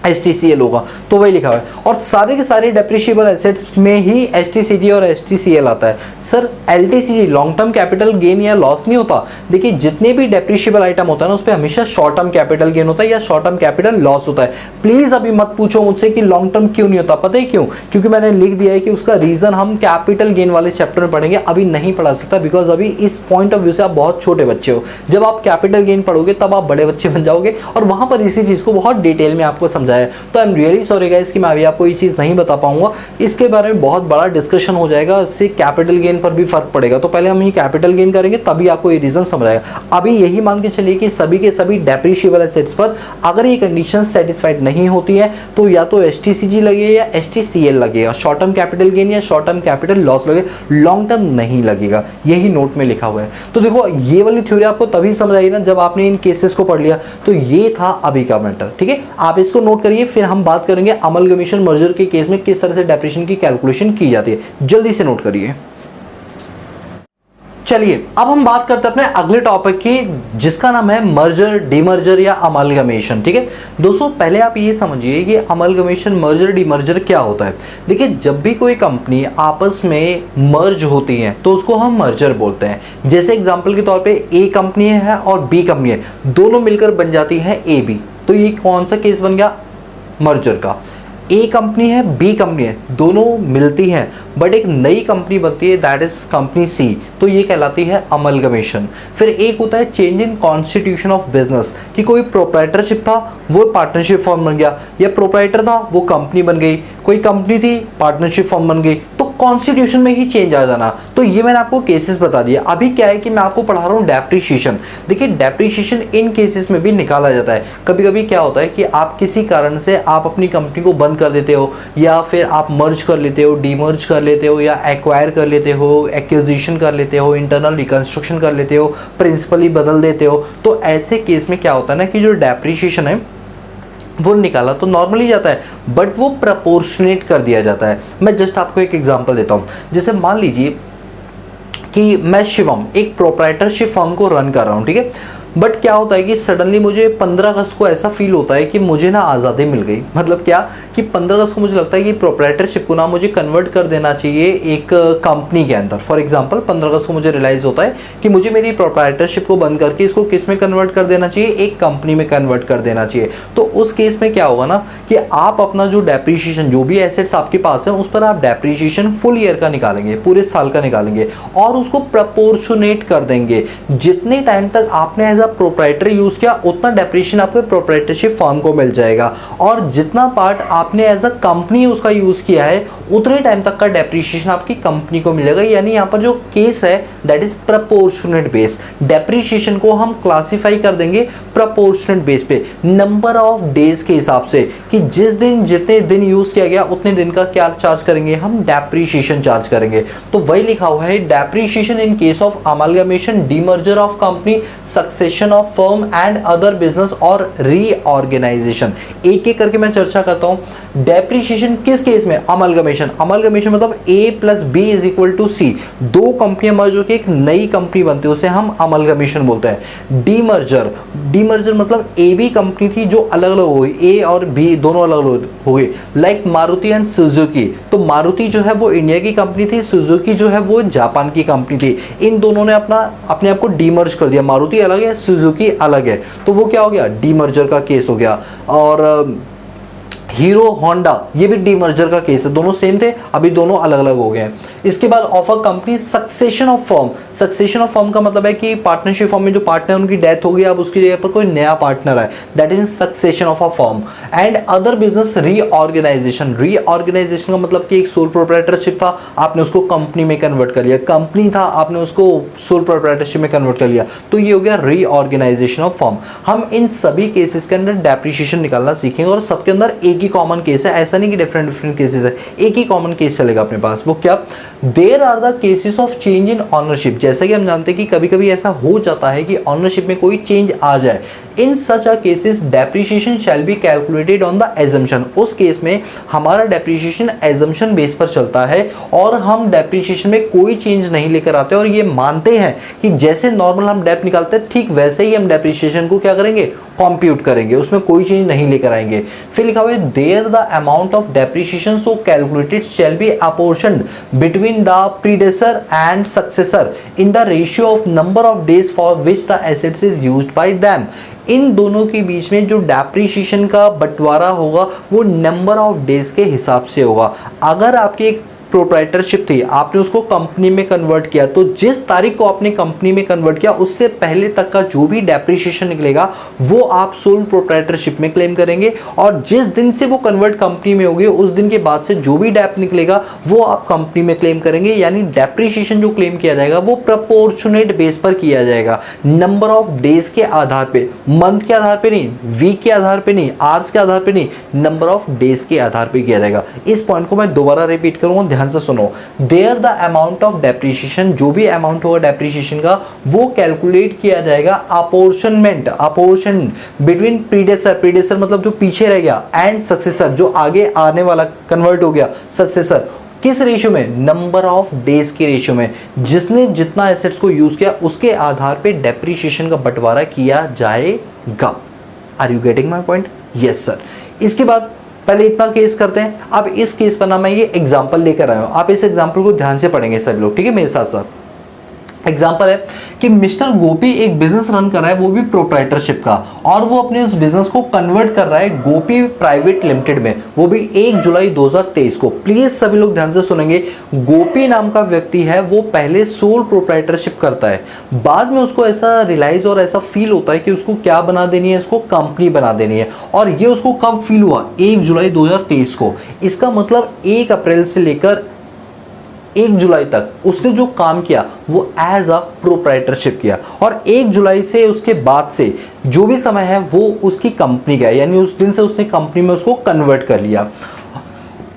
HTCL होगा। तो वही लिखा हुआ है, और सारे के सारे डेप्रिशिएबल एसेट्स में ही HTCG और HTCL आता है। Sir LTCG long term capital gain या लॉस नहीं होता। देखिए, जितने भी डेप्रिशिएबल आइटम होता है ना, उस पर हमेशा शॉर्ट टर्म कैपिटल गेन होता है या शॉर्ट टर्म कैपिटल लॉस होता है। प्लीज अभी मत पूछो मुझसे कि लॉन्ग टर्म क्यों नहीं होता। पता है क्यों? क्योंकि मैंने लिख दिया है कि उसका रीजन हम कैपिटल गेन वाले चैप्टर में पढ़ेंगे, अभी नहीं पढ़ा सकता, बिकॉज अभी इस पॉइंट ऑफ व्यू से आप बहुत छोटे बच्चे हो। जब आप कैपिटल गेन पढ़ोगे तब आप बड़े बच्चे बन जाओगे, और वहां पर इसी चीज को बहुत डिटेल में आपको समझाया। तो I am really sorry guys कि मैं अभी आपको ये चीज नहीं बता पाऊंगा। इसके बारे में बहुत बड़ा डिस्कशन हो जाएगा, इससे कैपिटल गेन पर भी फर्क पड़ेगा। तो पहले हम ये कैपिटल गेन करेंगे, तभी आपको ये रीजन समझ आएगा। अभी यही मान के चलिए कि सभी के सभी डेप्रिशिएबल एसेट्स पर अगर ये कंडीशन सेटिस्फाइड नहीं होती है, तो या तो HTCG लगेगा या HTCL लगेगा, शॉर्ट टर्म कैपिटल गेन या शॉर्ट टर्म कैपिटल लॉस लगेगा, लॉन्ग टर्म नहीं लगेगा। यही नोट में लिखा हुआ है। तो देखो, ये वाली थ्योरी आपको तभी समझ आई ना जब आपने इन केसेस को पढ़ लिया। तो ये था अभी का मैटर। ठीक है, आप इसको नोट करिए, फिर हम बात करेंगे अमलगमेशन मर्जर के केस में किस तरह से डेप्रिशिएशन की कैलकुलेशन की जाती है। जल्दी से नोट करिए। चलिए अब हम बात करते हैं अपने अगले टॉपिक की, जिसका नाम है मर्जर, डीमर्जर या अमलगमेशन। ठीक है दोस्तों, पहले आप ये समझिए कि अमलगमेशन, मर्जर, डीमर्जर क्या होता है। देखिए, जब भी कोई कंपनी आपस में मर्ज होती है तो उसको हम मर्जर बोलते हैं। जैसे एग्जांपल के तौर पे ए कंपनी है और बी कंपनी है, दोनों मिलकर बन जाती है AB। तो ये कौन सा केस बन गया? मर्जर का। ए कंपनी है, बी कंपनी है, दोनों मिलती हैं बट एक नई कंपनी बनती है, दैट इज कंपनी C, तो ये कहलाती है अमलगमेशन। फिर एक होता है change in constitution of business, कि कोई प्रोप्राइटरशिप था वो पार्टनरशिप फॉर्म बन गया, या प्रोप्राइटर था वो कंपनी बन गई, कोई कंपनी थी पार्टनरशिप फॉर्म बन गई। तो कॉन्स्टिट्यूशन में ही चेंज आ जाना। तो ये मैंने आपको केसेस बता दिया। अभी क्या है कि मैं आपको पढ़ा रहा हूँ डेप्रिसिएशन। देखिए डेप्रिसिएशन इन केसेस में भी निकाला जाता है। कभी कभी क्या होता है कि आप किसी कारण से आप अपनी कंपनी को बंद कर देते हो, या फिर आप मर्ज कर लेते हो, डीमर्ज कर लेते हो, या एक्वायर कर लेते हो, एक्विजिशन कर लेते हो, इंटरनल रिकंस्ट्रक्शन कर लेते हो, प्रिंसिपली बदल देते हो। तो ऐसे केस में क्या होता है ना कि जो डेप्रिसिएशन है वो निकाला तो नॉर्मली जाता है, बट वो प्रपोर्शनेट कर दिया जाता है। मैं जस्ट आपको एक एग्जांपल देता हूँ। जैसे मान लीजिए कि मैं शिवम एक प्रोप्राइटरशिप फर्म को रन कर रहा हूँ, ठीक है। बट क्या होता है कि सडनली मुझे 15 अगस्त को ऐसा फील होता है कि मुझे ना आज़ादी मिल गई। मतलब क्या कि 15 अगस्त को मुझे लगता है कि प्रोप्राइटरशिप को ना मुझे कन्वर्ट कर देना चाहिए एक कंपनी के अंदर। फॉर एग्जांपल 15 अगस्त को मुझे रियलाइज़ होता है कि मुझे मेरी प्रोप्राइटरशिप को बंद करके इसको किस में कन्वर्ट कर देना चाहिए, एक कंपनी में कन्वर्ट कर देना चाहिए। तो उस केस में क्या होगा ना कि आप अपना जो डेप्रिसिएशन, जो भी एसेट्स आपके पास है, उस पर आप डेप्रिसिएशन फुल ईयर का निकालेंगे, पूरे साल का निकालेंगे, और उसको प्रपोर्शनेट कर देंगे। जितने टाइम तक आपने एज प्रोप्राइटर यूज किया उतना डेप्रिसिएशन आपके प्रोप्राइटरशिप फर्म को मिल जाएगा, और जितना पार्ट आपने एज अ कंपनी उसका यूज किया है उतने टाइम तक का डेप्रिसिएशन आपकी कंपनी को मिलेगा। यानी यहाँ पर जो केस है that is proportionate base. Depreciation को हम क्लासिफाई कर देंगे प्रपोर्शनेट बेस पे, नंबर ऑफ डेज के हिसाब से, कि जिस दिन जितने दिन यूज किया गया उतने दिन का क्या चार्ज करेंगे, हम डेप्रिसिएशन चार्ज करेंगे। तो वही लिखा हुआ है depreciation in case of amalgamation, demerger of company, succession of firm and other business और रीऑर्गेनाइजेशन। एक एक करके मैं चर्चा करता हूं। डेप्रिसिएशन किस केस में? अमालगमेशन। अमालगमेशन मतलब A plus B is equal to C. दो कंपनियां मर्ज होकर एक नई कंपनी बनती है, उसे हम अमालगमेशन बोलते हैं। डीमर्जर, डीमर्जर मतलब ए बी कंपनी थी जो अलग अलग हो गई, ए और बी दोनों अलग अलग हो गई। Like Maruti and Suzuki. तो मारुति जो है वो इंडिया की कंपनी थी, सुजुकी जो है वो जापान की कंपनी थी। इन दोनों ने अपने आप को डीमर्ज कर दिया। मारुति अलग है, सुजुकी अलग है, तो वो क्या हो गया? डीमर्जर का केस हो गया। और हीरो होंडा, ये भी डीमर्जर का केस है। दोनों सेम थे, अभी दोनों अलग अलग हो गए हैं। इसके बाद of a company, succession of firm. Succession of firm का मतलब है कि पार्टनरशिप फर्म में जो पार्टनर उनकी डेथ हो गई, अब उसकी जगह पर कोई नया पार्टनर है, that is succession of a firm. And other business reorganisation. Reorganisation का मतलब कि एक सोल प्रोप्राइटरशिप था, आपने उसको कंपनी में कन्वर्ट कर लिया। कंपनी था, आपने उसको सोल प्रोप्राइटरशिप में कन्वर्ट कर लिया, तो ये हो गया रीऑर्गेनाइजेशन ऑफ फर्म। हम इन सभी केसेस के अंदर डेप्रिसिएशन निकालना सीखेंगे, और सबके अंदर एक ही कॉमन केस है। ऐसा नहीं कि डिफरेंट डिफरेंट केसेस है, एक ही कॉमन केस चलेगा अपने पास। वो क्या? There are the cases of change in ownership. जैसा कि हम जानते हैं कि कभी कभी ऐसा हो जाता है कि ऑनरशिप में कोई चेंज आ जाए। In such a cases depreciation shall be calculated on the assumption. उस केस में हमारा डेप्रिसिएशन एजम्पशन बेस पर चलता है, और हम डेप्रिसिएशन में कोई चेंज नहीं लेकर आते, और ये मानते हैं कि जैसे नॉर्मल हम डेप निकालते हैं ठीक वैसे ही हम डेप्रिसिएशन को क्या करेंगे? कंप्यूट करेंगे, उसमें कोई चेंज नहीं लेकर आएंगे। फिर लिखा हुआ है there the amount of depreciation so calculated shall be apportioned between the predecessor and successor in the ratio of number of days for which the assets is used by them. इन दोनों के बीच में जो डेप्रिसिएशन का बंटवारा होगा वो नंबर ऑफ डेज के हिसाब से होगा। अगर आपकी एक प्रोप्राइटरशिप थी, आपने उसको कंपनी में कन्वर्ट किया, तो जिस तारीख को आपने कंपनी में कन्वर्ट किया उससे पहले तक का जो भी डेप्रिसिएशन निकलेगा वो आप सोल प्रोप्राइटरशिप में क्लेम करेंगे, और जिस दिन से वो कन्वर्ट कंपनी में होगी उस दिन के बाद से जो भी डेप निकलेगा वो आप कंपनी में क्लेम करेंगे। यानी डेप्रिसिएशन जो क्लेम किया जाएगा वो प्रपोर्शनेट बेस पर किया जाएगा, नंबर ऑफ डेज के आधार पे, मंथ के आधार पे नहीं, वीक के आधार पे नहीं, आवर्स के आधार पे नहीं, नंबर ऑफ डेज के आधार पे किया जाएगा। इस पॉइंट को मैं दोबारा रिपीट करूंगा, ध्यान से सुनो। There the amount of depreciation, जो भी अमाउंट होगा डेप्रिसिएशन का वो कैलकुलेट किया जाएगा apportionment, apportion between predecessor, predecessor मतलब जो पीछे रह गया, एंड सक्सेसर जो आगे आने वाला कन्वर्ट हो गया, सक्सेसर किस रेशियो में? नंबर ऑफ डेज के रेशियो में। जिसने जितना एसेट्स को यूज किया उसके आधार पे डेप्रिसिएशन का बंटवारा किया जाएगा। Are you getting my point? Yes sir. इसके बाद पहले इतना केस करते हैं। अब इस केस पर ना मैं ये एग्जांपल लेकर आया हूं, आप इस एग्जांपल को ध्यान से पढ़ेंगे सभी लोग, ठीक है मेरे साथ साथ। एग्जाम्पल है कि मिस्टर गोपी एक बिजनेस रन कर रहा है, वो भी प्रोप्राइटरशिप का, और वो अपने उस बिजनेस को कन्वर्ट कर रहा है गोपी प्राइवेट लिमिटेड में, वो भी 1 जुलाई 2023 को। प्लीज सभी लोग ध्यान से सुनेंगे। गोपी नाम का व्यक्ति है, वो पहले सोल प्रोप्राइटरशिप करता है, बाद में उसको ऐसा रियलाइज और ऐसा फील होता है कि उसको क्या बना देनी है, इसको कंपनी बना देनी है। और ये उसको कब फील हुआ? 1 जुलाई 2023 को। इसका मतलब 1 अप्रैल से लेकर 1 जुलाई तक उसने जो काम किया वो एज अ प्रोप्राइटरशिप किया, और 1 जुलाई से उसके बाद से जो भी समय है वो उसकी कंपनी का है, यानी उस दिन से उसने कंपनी में उसको कन्वर्ट कर लिया।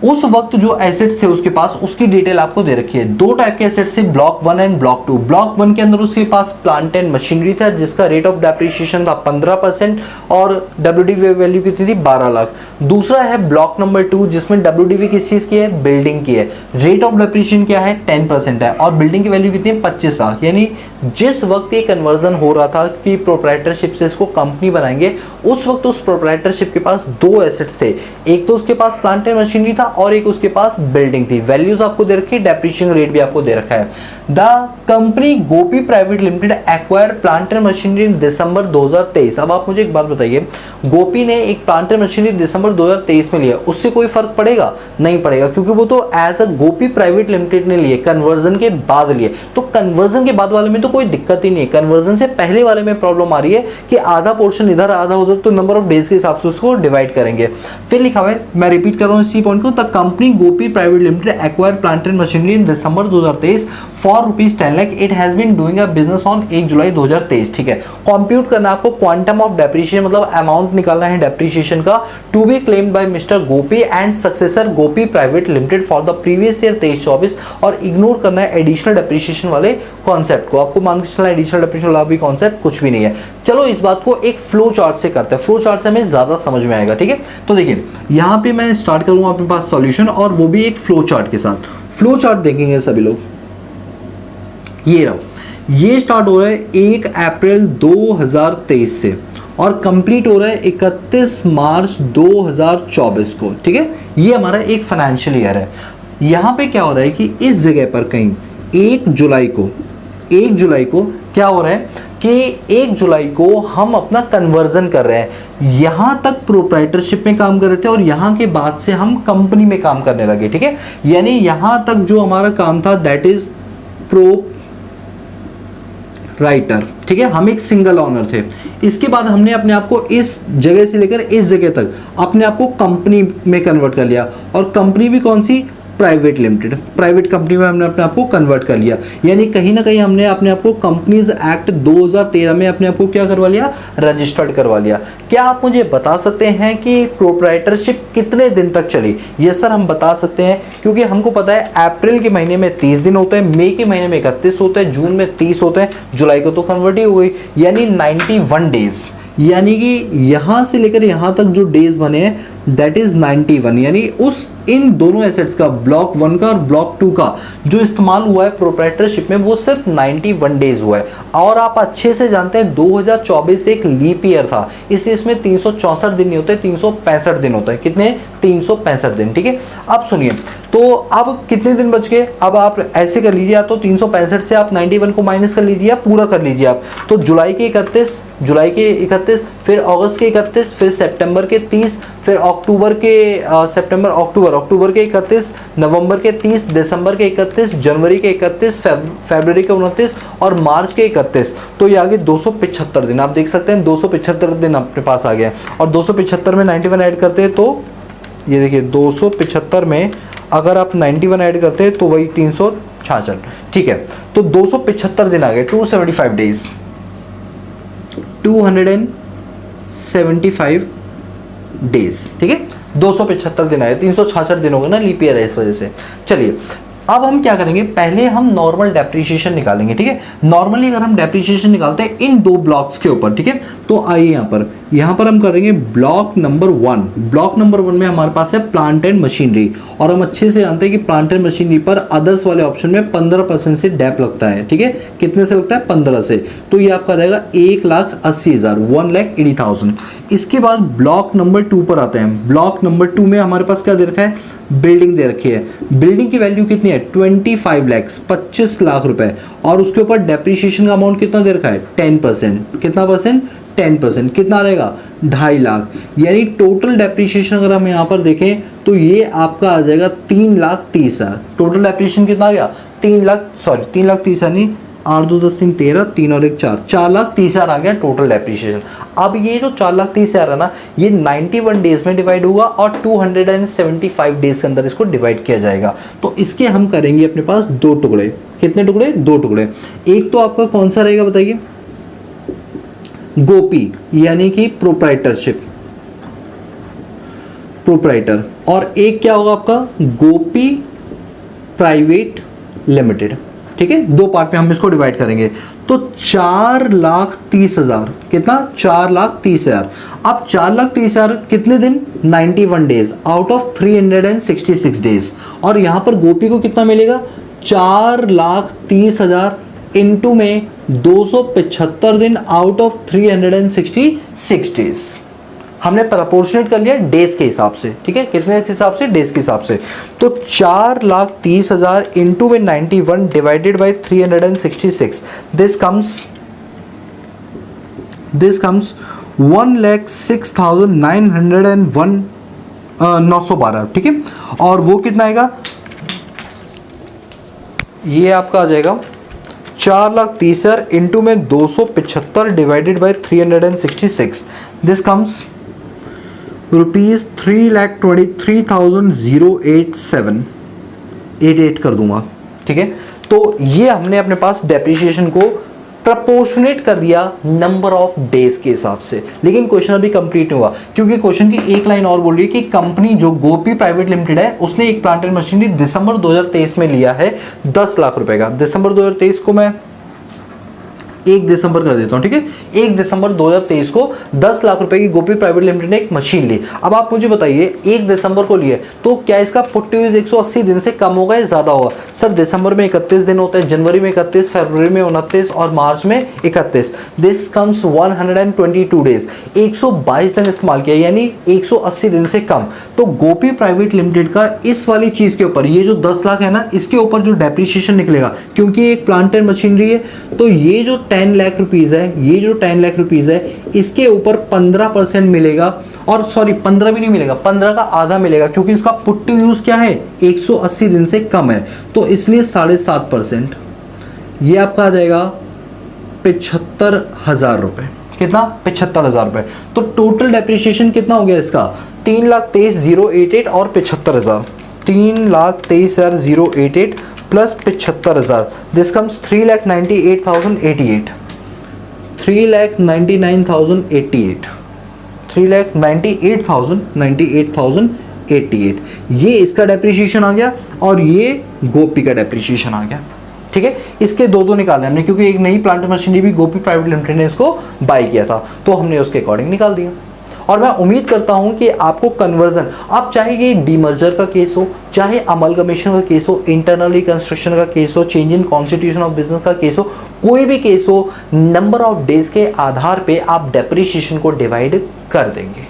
उस वक्त जो एसेट्स थे उसके पास, उसकी डिटेल आपको दे रखी है। दो टाइप के एसेट्स थे, ब्लॉक 1 एंड ब्लॉक 2। ब्लॉक 1 के अंदर उसके पास प्लांट एंड मशीनरी था जिसका रेट ऑफ डेप्रिसिएशन था 15% और डब्ल्यूडीवी वैल्यू कितनी थी 12 लाख। दूसरा है ब्लॉक नंबर 2 जिसमें डब्ल्यूडीवी किस चीज़ की है, बिल्डिंग की है। रेट ऑफ डेप्रिसिएशन क्या है 10% है और बिल्डिंग की वैल्यू कितनी है 25 लाख। यानी जिस वक्त ये कन्वर्जन हो रहा था कि प्रोप्राइटरशिप से इसको कंपनी बनाएंगे, उस वक्त उस प्रोप्राइटरशिप के पास दो एसेट्स थे, एक तो उसके पास प्लांट एंड मशीनरी था और एक उसके पास बिल्डिंग थी। वैल्यूज आपको दे रखी है, डेप्रिसिएशन रेट भी आपको दे रखा है। The company Gopi private limited acquire plant and machinery in December 2023। अब आप मुझे एक बात बताइए, गोपी ने एक प्लांट एंड मशीनरी दिसंबर 2023 में लिया, उससे कोई फर्क पड़ेगा? नहीं पड़ेगा, क्योंकि वो तो as a Gopi private limited ने लिए, कन्वर्जन के बाद लिए। तो कन्वर्जन के बाद वाले में तो कोई दिक्कत ही नहीं है, कन्वर्जन से पहले वाले में प्रॉब्लम आ रही है कि आधा पोर्शन इधर आधा उधर, तो नंबर ऑफ डेज के हिसाब से उसको डिवाइड करेंगे। फिर लिखा हुआ है, मैं रिपीट कर रहा हूँ इसी पॉइंट को, the company Gopi private limited acquire plant and machinery in December 2023 for ₹10 lakh. It has been doing a business on 1 July 2023। ठीक है, कंप्यूट करना आपको क्वांटम ऑफ डेप्रिसिएशन, मतलब अमाउंट निकालना है डेप्रिसिएशन का, to be claimed by mister Gopi and successor Gopi private limited for the previous year 23-24, और इग्नोर करना है एडिशनल डेप्रिसिएशन वाले कॉन्सेप्ट को। आपको मान के चलना एडिशनल डेप्रिसिएशन वाला भी कॉन्सेप्ट कुछ भी नहीं है। चलो इस बात को एक फ्लो चार्ट से करते हैं, फ्लो चार्ट से हमें ज्यादा समझ में आएगा। ठीक है, तो देखिए यहाँ पे मैं स्टार्ट करूंगा अपने पास सॉल्यूशन, और वो भी एक फ्लो चार्ट के साथ। फ्लो चार्ट देखेंगे सभी लोग, ये रहा, ये स्टार्ट हो रहा है 1 अप्रैल 2023 से और कंप्लीट हो रहा है 31 मार्च 2024 को। ठीक है, ये हमारा एक फाइनेंशियल ईयर है। यहाँ पे क्या हो रहा है कि इस जगह पर कहीं 1 जुलाई को क्या हो रहा है कि 1 जुलाई को हम अपना कन्वर्जन कर रहे हैं। यहाँ तक प्रोप्राइटरशिप में काम कर रहे थे और यहाँ के बाद से हम कंपनी में काम करने लगे। ठीक है, यानी यहाँ तक जो हमारा काम था दैट इज राइटर। ठीक है, हम एक सिंगल ऑनर थे। इसके बाद हमने अपने आप को इस जगह से लेकर इस जगह तक अपने आप को कंपनी में कन्वर्ट कर लिया, और कंपनी भी कौन सी, प्राइवेट लिमिटेड, प्राइवेट कंपनी में हमने अपने आप को कन्वर्ट कर लिया। यानी कहीं ना कहीं हमने अपने आप को कंपनीज एक्ट 2013 में अपने आप को क्या करवा लिया, रजिस्टर्ड करवा लिया। क्या आप मुझे बता सकते हैं कि प्रोप्राइटरशिप कितने दिन तक चली? ये सर हम बता सकते हैं, क्योंकि हमको पता है अप्रैल के महीने में 30 दिन होते हैं, मई के महीने में 31 होते हैं, जून में 30 होते हैं, जुलाई को तो कन्वर्ट ही हो गई, यानी 91 डेज। यानी कि यहाँ से लेकर यहाँ तक जो डेज बने हैं दैट इज 91, यानी उस इन दोनों एसेट्स का, ब्लॉक 1 का और ब्लॉक 2 का जो इस्तेमाल हुआ है प्रोप्राइटरशिप में, वो सिर्फ 91 डेज हुआ है। और आप अच्छे से जानते हैं 2024 एक लीप ईयर था, इसलिए इसमें 364 दिन नहीं होते, 365 दिन होता है। कितने, 365 दिन। ठीक है, अब सुनिए, तो अब कितने दिन बच गए? अब आप ऐसे कर लीजिए, या तो 365 से आप 91 को माइनस कर लीजिए या पूरा कर लीजिए आप। तो जुलाई के 31, फिर अगस्त के 31, फिर सितंबर के 30, फिर अक्टूबर के 31, नवंबर के 30, दिसंबर के 31, जनवरी के 31, फरवरी के 29 और मार्च के 31। तो ये आगे 275 दिन। आप देख सकते हैं 275 दिन अपने पास आ गया, और 275 में 91 ऐड करते हैं तो ये देखिए 275 में अगर आप 91 ऐड करते हैं तो वही 366। ठीक है, तो 275 दिन आ गए, 275 डेज, 275 डेज। ठीक है, 275 दिन आए, 366 दिन हो गए ना, लीप ईयर है इस वजह से। चलिए अब हम क्या करेंगे, पहले हम नॉर्मल डेप्रिसिएशन निकालेंगे। ठीक है, नॉर्मली अगर हम डेप्रिसिएशन निकालते हैं इन दो ब्लॉक्स के ऊपर, ठीक है, तो आइए यहाँ पर हम करेंगे ब्लॉक नंबर 1। ब्लॉक नंबर 1 में हमारे पास है प्लांट एंड मशीनरी, और हम अच्छे से जानते हैं कि प्लांट एंड मशीनरी पर अदर्स वाले ऑप्शन में 15% से डेप लगता है। ठीक है, कितने से लगता है, 15 से, तो ये आपका रहेगा 1,80,000, 1,80,000। इसके बाद ब्लॉक नंबर 2 पर आते हैं। ब्लॉक नंबर 2 में हमारे पास क्या दे रखा है, बिल्डिंग दे रखी है। बिल्डिंग की वैल्यू कितनी है, 25 लाख, 25 लाख रुपए, और उसके ऊपर डेप्रिसिएशन का अमाउंट कितना दे रखा है, 10%। कितना परसेंट, 10%। कितना रहेगा, 2.5 लाख। यानी टोटल डेप्रिसिएशन अगर हम यहाँ पर देखें तो ये आपका आ जाएगा 3,30,000। टोटल डेप्रिसिएशन कितना आ गया, 3,30,000 नहीं, 8 2 10 3 13, 3 और 1 4, 4,30,000 आ गया टोटल डेप्रिसिएशन। अब ये जो 4,30,000 है ना, ये 91 डेज में डिवाइड होगा और 275 डेज के अंदर इसको डिवाइड किया जाएगा। तो इसके हम करेंगे अपने पास 2 टुकड़े। कितने टुकड़े? 2 टुकड़े। एक तो आपका कौन सा रहेगा बताइए? गोपी यानी कि प्रोप्राइटरशिप, प्रोप्राइटर। और एक क्या होगा आपका? गोपी प्राइवेट लिमिटेड। ठीक है, 2 पार्ट में हम इसको डिवाइड करेंगे। तो 4,30,000, कितना? 4,30,000। अब 4,30,000 कितने दिन? 91 डेज आउट ऑफ 366 डेज। और यहां पर गोपी को कितना मिलेगा? 4,30,000 इंटू में 275 दिन आउट ऑफ 366 डेज। हमने प्रोपोर्शनेट कर लिया डेज के हिसाब से। ठीक है, कितने के हिसाब से? डेज के हिसाब से। तो 4,30,000 इंटू में 91 डिवाइडेड बाई 366, दिस कम्स 1,06,901 912। ठीक है, और वो कितना आएगा? ये आपका आ जाएगा 4,30,000 इंटू में 275 डिवाइडेड बाई 366, दिस कम्स ₹3,23,087 कर दूंगा। ठीक है, तो ये हमने अपने पास डेप्रिसिएशन को प्रपोर्शनेट कर दिया नंबर ऑफ डेज के हिसाब से। लेकिन क्वेश्चन अभी कंप्लीट नहीं हुआ, क्योंकि क्वेश्चन की एक लाइन और बोल रही है कि कंपनी जो गोपी प्राइवेट लिमिटेड है उसने एक प्लांट एंड मशीनरी दिसंबर 2023 में लिया है 10 लाख रुपए का। दिसंबर 2023 को मैं 1 दिसंबर कर देता हूं। ठीक है, 1 दिसंबर 2023 को 10 लाख रुपए की गोपी प्राइवेट लिमिटेड ने एक मशीन ली। अब आप मुझे बताइए 1 दिसंबर को लिए तो क्या इसका पुट्टी यूज 180 दिन से कम होगा या ज्यादा होगा? सर दिसंबर में 31 दिन होता है, जनवरी में 31, फरवरी में 29 और मार्च में 31। दिस कम्स 122 डेज, 122 दिन इस्तेमाल किया यानी 180 दिन से कम। तो गोपी प्राइवेट लिमिटेड का इस वाली चीज के ऊपर ये जो 10 लाख है ना, इसके ऊपर जो डेप्रिसिएशन निकलेगा, क्योंकि एक प्लांट एंड मशीनरी है, तो ये जो 10 लाख रुपीज है, ये जो 10 लाख रुपीज है, इसके ऊपर 15% मिलेगा। और सॉरी 15 भी नहीं मिलेगा, 15 का आधा मिलेगा, क्योंकि इसका पुट टू यूज क्या है? 180 दिन से कम है, तो इसलिए 7.5%। ये आपका आ जाएगा 75,000 रुपए। कितना? 75,000 रुपए। तो टोटल डेप्रिसिएशन कितना हो गया इसका? 3,23,088 और 75,000। 3,23,088 प्लस 75,000, दिस कम्स 3,98,088। 3,99,088। 3,98,088। ये इसका डेप्रिसिएशन आ गया और ये गोपी का डेप्रिसिएशन आ गया। ठीक है, इसके दो निकाले हमने, क्योंकि एक नई प्लांट मशीनरी भी गोपी प्राइवेट लिमिटेड ने इसको बाय किया था, तो हमने उसके अकॉर्डिंग निकाल दिया। और मैं उम्मीद करता हूं कि आपको कन्वर्जन, अब चाहे ये डीमर्जर का केस हो, चाहे अमलगमेशन का केस हो, इंटरनल रिकंस्ट्रक्शन का केस हो, change in constitution of business का केस हो, कोई भी केस हो, नंबर ऑफ डेज के आधार पे आप डेप्रिसिएशन को डिवाइड कर देंगे।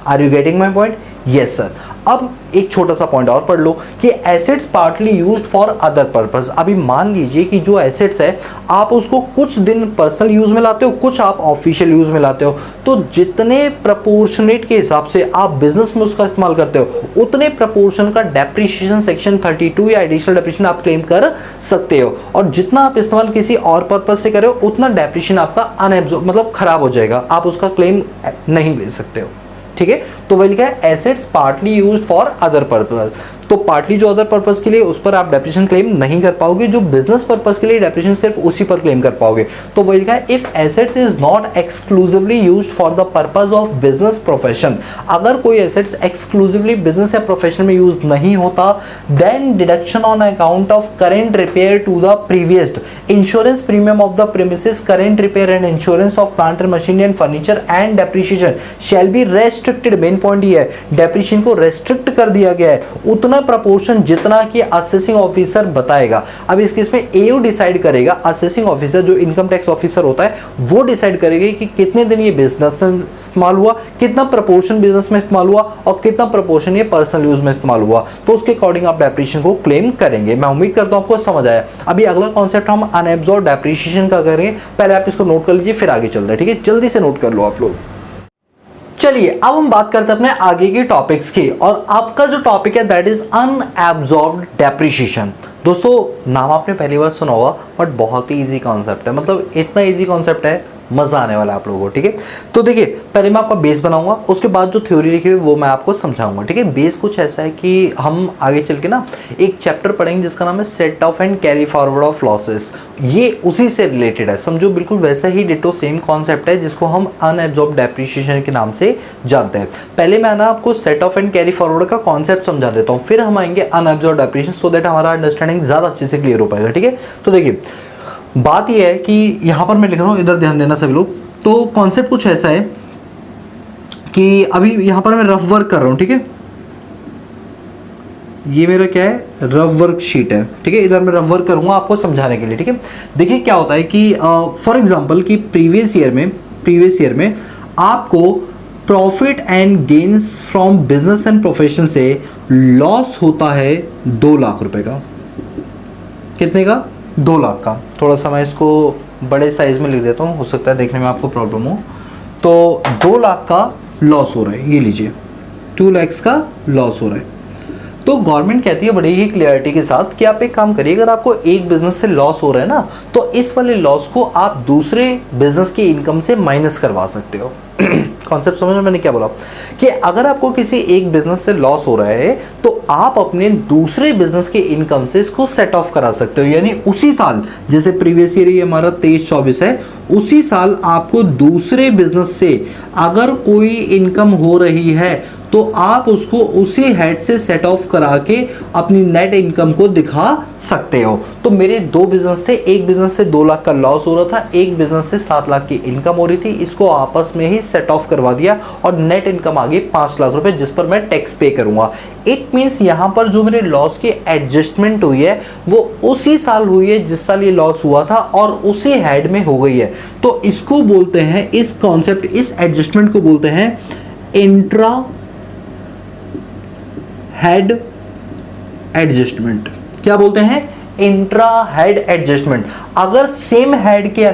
Are you getting my point? Yes sir. अब एक छोटा सा पॉइंट और पढ़ लो कि assets partly used for other purpose. अभी मान लीजिए कि जो एसेट्स है आप उसको कुछ दिन पर्सनल यूज में लाते हो, कुछ आप ऑफिशियल यूज में लाते हो, तो जितने प्रपोर्शनेट के हिसाब से आप बिजनेस में उसका इस्तेमाल करते हो, उतने प्रपोर्शन का डेप्रिसिएशन सेक्शन 32 या एडिशनल डेप्रिसिएशन आप क्लेम कर सकते हो। और जितना आप इस्तेमाल किसी और पर्पज से करे हो, उतना डेप्रिसिएशन आपका अनएब्जॉर्ब मतलब खराब हो जाएगा, आप उसका क्लेम नहीं ले सकते हो। ठीक है, तो वही लिखा है assets partly used for other purpose. तो पार्टली जो अदर पर्पस के लिए उस पर आप डेप्रिसिएशन क्लेम नहीं कर पाओगे, जो बिजनेस पर्पस के लिए डेप्रिसिएशन सिर्फ उसी पर क्लेम कर पाओगे। तो वही लिखा है if assets is not exclusively used for the purpose of business profession, अगर कोई एसेट्स एक्सक्लूसिवली बिजनेस या प्रोफेशन में यूज नहीं होता, then deduction on account of current repair to the previous insurance premium of the premises, current repair and insurance of plant and machinery and furniture and depreciation shall be restricted. Main point ये है, डेप्रिसिएशन को रेस्ट्रिक्ट कर दिया गया है उतना प्रपोर्शन जितना कि असेसिंग ऑफिसर बताएगा। अब इस केस में एओ डिसाइड करेगा, असेसिंग ऑफिसर जो इनकम टैक्स ऑफिसर होता है वो डिसाइड करेगा कि कितने दिन ये बिजनेस में इस्तेमाल हुआ, कितना प्रपोर्शन बिजनेस में इस्तेमाल हुआ और कितना प्रपोर्शन ये पर्सनल यूज में इस्तेमाल हुआ, तो उसके अकॉर्डिंग आप डेप्रिसिएशन को क्लेम करेंगे। मैं उम्मीद करता हूं आपको समझ आया। अभी अगला कॉन्सेप्ट हम अनएब्जॉर्ब डेप्रिसिएशन का करेंगे, पहले आप इसको नोट कर लीजिए फिर आगे चलते हैं। ठीक है, जल्दी से नोट कर लो आप लोग। चलिए अब हम बात करते हैं अपने आगे के टॉपिक्स की, और आपका जो टॉपिक है दैट इज अनएब्जॉर्ब्ड डेप्रिसिएशन। दोस्तों नाम आपने पहली बार सुना होगा, बट बहुत ही इजी कॉन्सेप्ट है, मतलब इतना इजी कॉन्सेप्ट है मज़ा आने वाला है आप लोगों को। ठीक है, तो देखिए पहले मैं आपका बेस बनाऊंगा, उसके बाद जो थ्योरी लिखी हुई वो मैं आपको समझाऊंगा। ठीक है, बेस कुछ ऐसा है कि हम आगे चल के ना एक चैप्टर पढ़ेंगे जिसका नाम है set of and carry forward of losses. ये उसी से रिलेटेड है, समझो बिल्कुल वैसा ही डिटो सेम कॉन्सेप्ट है जिसको हम अनएब्जॉर्ब्ड डेप्रिसिएशन के नाम से जानते हैं। पहले मैं ना आपको set of and carry forward का कॉन्सेप्ट समझा देता हूँ, फिर हम आएंगे अनएब्जॉर्ब्ड डेप्रिसिएशन, सो दैट हमारा अंडरस्टैंडिंग ज़्यादा अच्छे से क्लियर हो पाएगा। ठीक है, तो देखिए बात यह है कि यहाँ पर मैं लिख रहा हूँ, इधर ध्यान देना सभी लोग। तो कॉन्सेप्ट कुछ ऐसा है कि अभी यहाँ पर मैं रफ वर्क कर रहा हूँ। ठीक है, ये मेरा क्या है, रफ वर्क शीट है। ठीक है, इधर मैं रफ वर्क करूँगा आपको समझाने के लिए। ठीक है, देखिए क्या होता है कि फॉर एग्जांपल कि प्रीवियस ईयर में आपको profit and gains from business and profession से लॉस होता है 2 लाख रुपए का। कितने का? 2 लाख का। थोड़ा सा मैं इसको बड़े साइज में लिख देता हूँ, हो सकता है देखने में आपको प्रॉब्लम हो। तो 2 लाख का लॉस हो रहा है, ये लीजिए 2 लाख का लॉस हो रहा है। तो गवर्नमेंट कहती है बड़ी ही क्लियरिटी के साथ कि आप एक काम करिए, अगर आपको एक बिजनेस से लॉस हो रहा है ना, तो इस वाले लॉस को आप दूसरे बिजनेस की इनकम से माइनस करवा सकते हो। कॉन्सेप्ट समझ में मैंने क्या बोला, कि अगर आपको किसी एक बिजनेस से लॉस हो रहा है तो आप अपने दूसरे बिजनेस के इनकम से इसको सेट ऑफ करा सकते हो। यानी उसी साल, जैसे प्रीवियस ईयर ये हमारा 23-24 है, उसी साल आपको दूसरे बिजनेस से अगर कोई इनकम हो रही है तो आप उसको उसी हेड से सेट ऑफ करा के अपनी नेट इनकम को दिखा सकते हो। तो मेरे 2 बिजनेस थे, एक बिजनेस से 2 लाख का लॉस हो रहा था, एक बिजनेस से 7 लाख की इनकम हो रही थी। इसको आपस में ही सेट ऑफ करवा दिया और नेट इनकम आ गई 5 लाख रुपए, जिस पर मैं टैक्स पे करूंगा। इट मीन्स यहाँ पर जो मेरे लॉस की एडजस्टमेंट हुई है वो उसी साल हुई है जिस साल ये लॉस हुआ था, और उसी हेड में हो गई है। तो इसको बोलते हैं, इस कॉन्सेप्ट, इस एडजस्टमेंट को बोलते हैं इंट्रा हेड एडजस्टमेंट। क्या बोलते हैं? Intra head adjustment. अगर सेम हेड के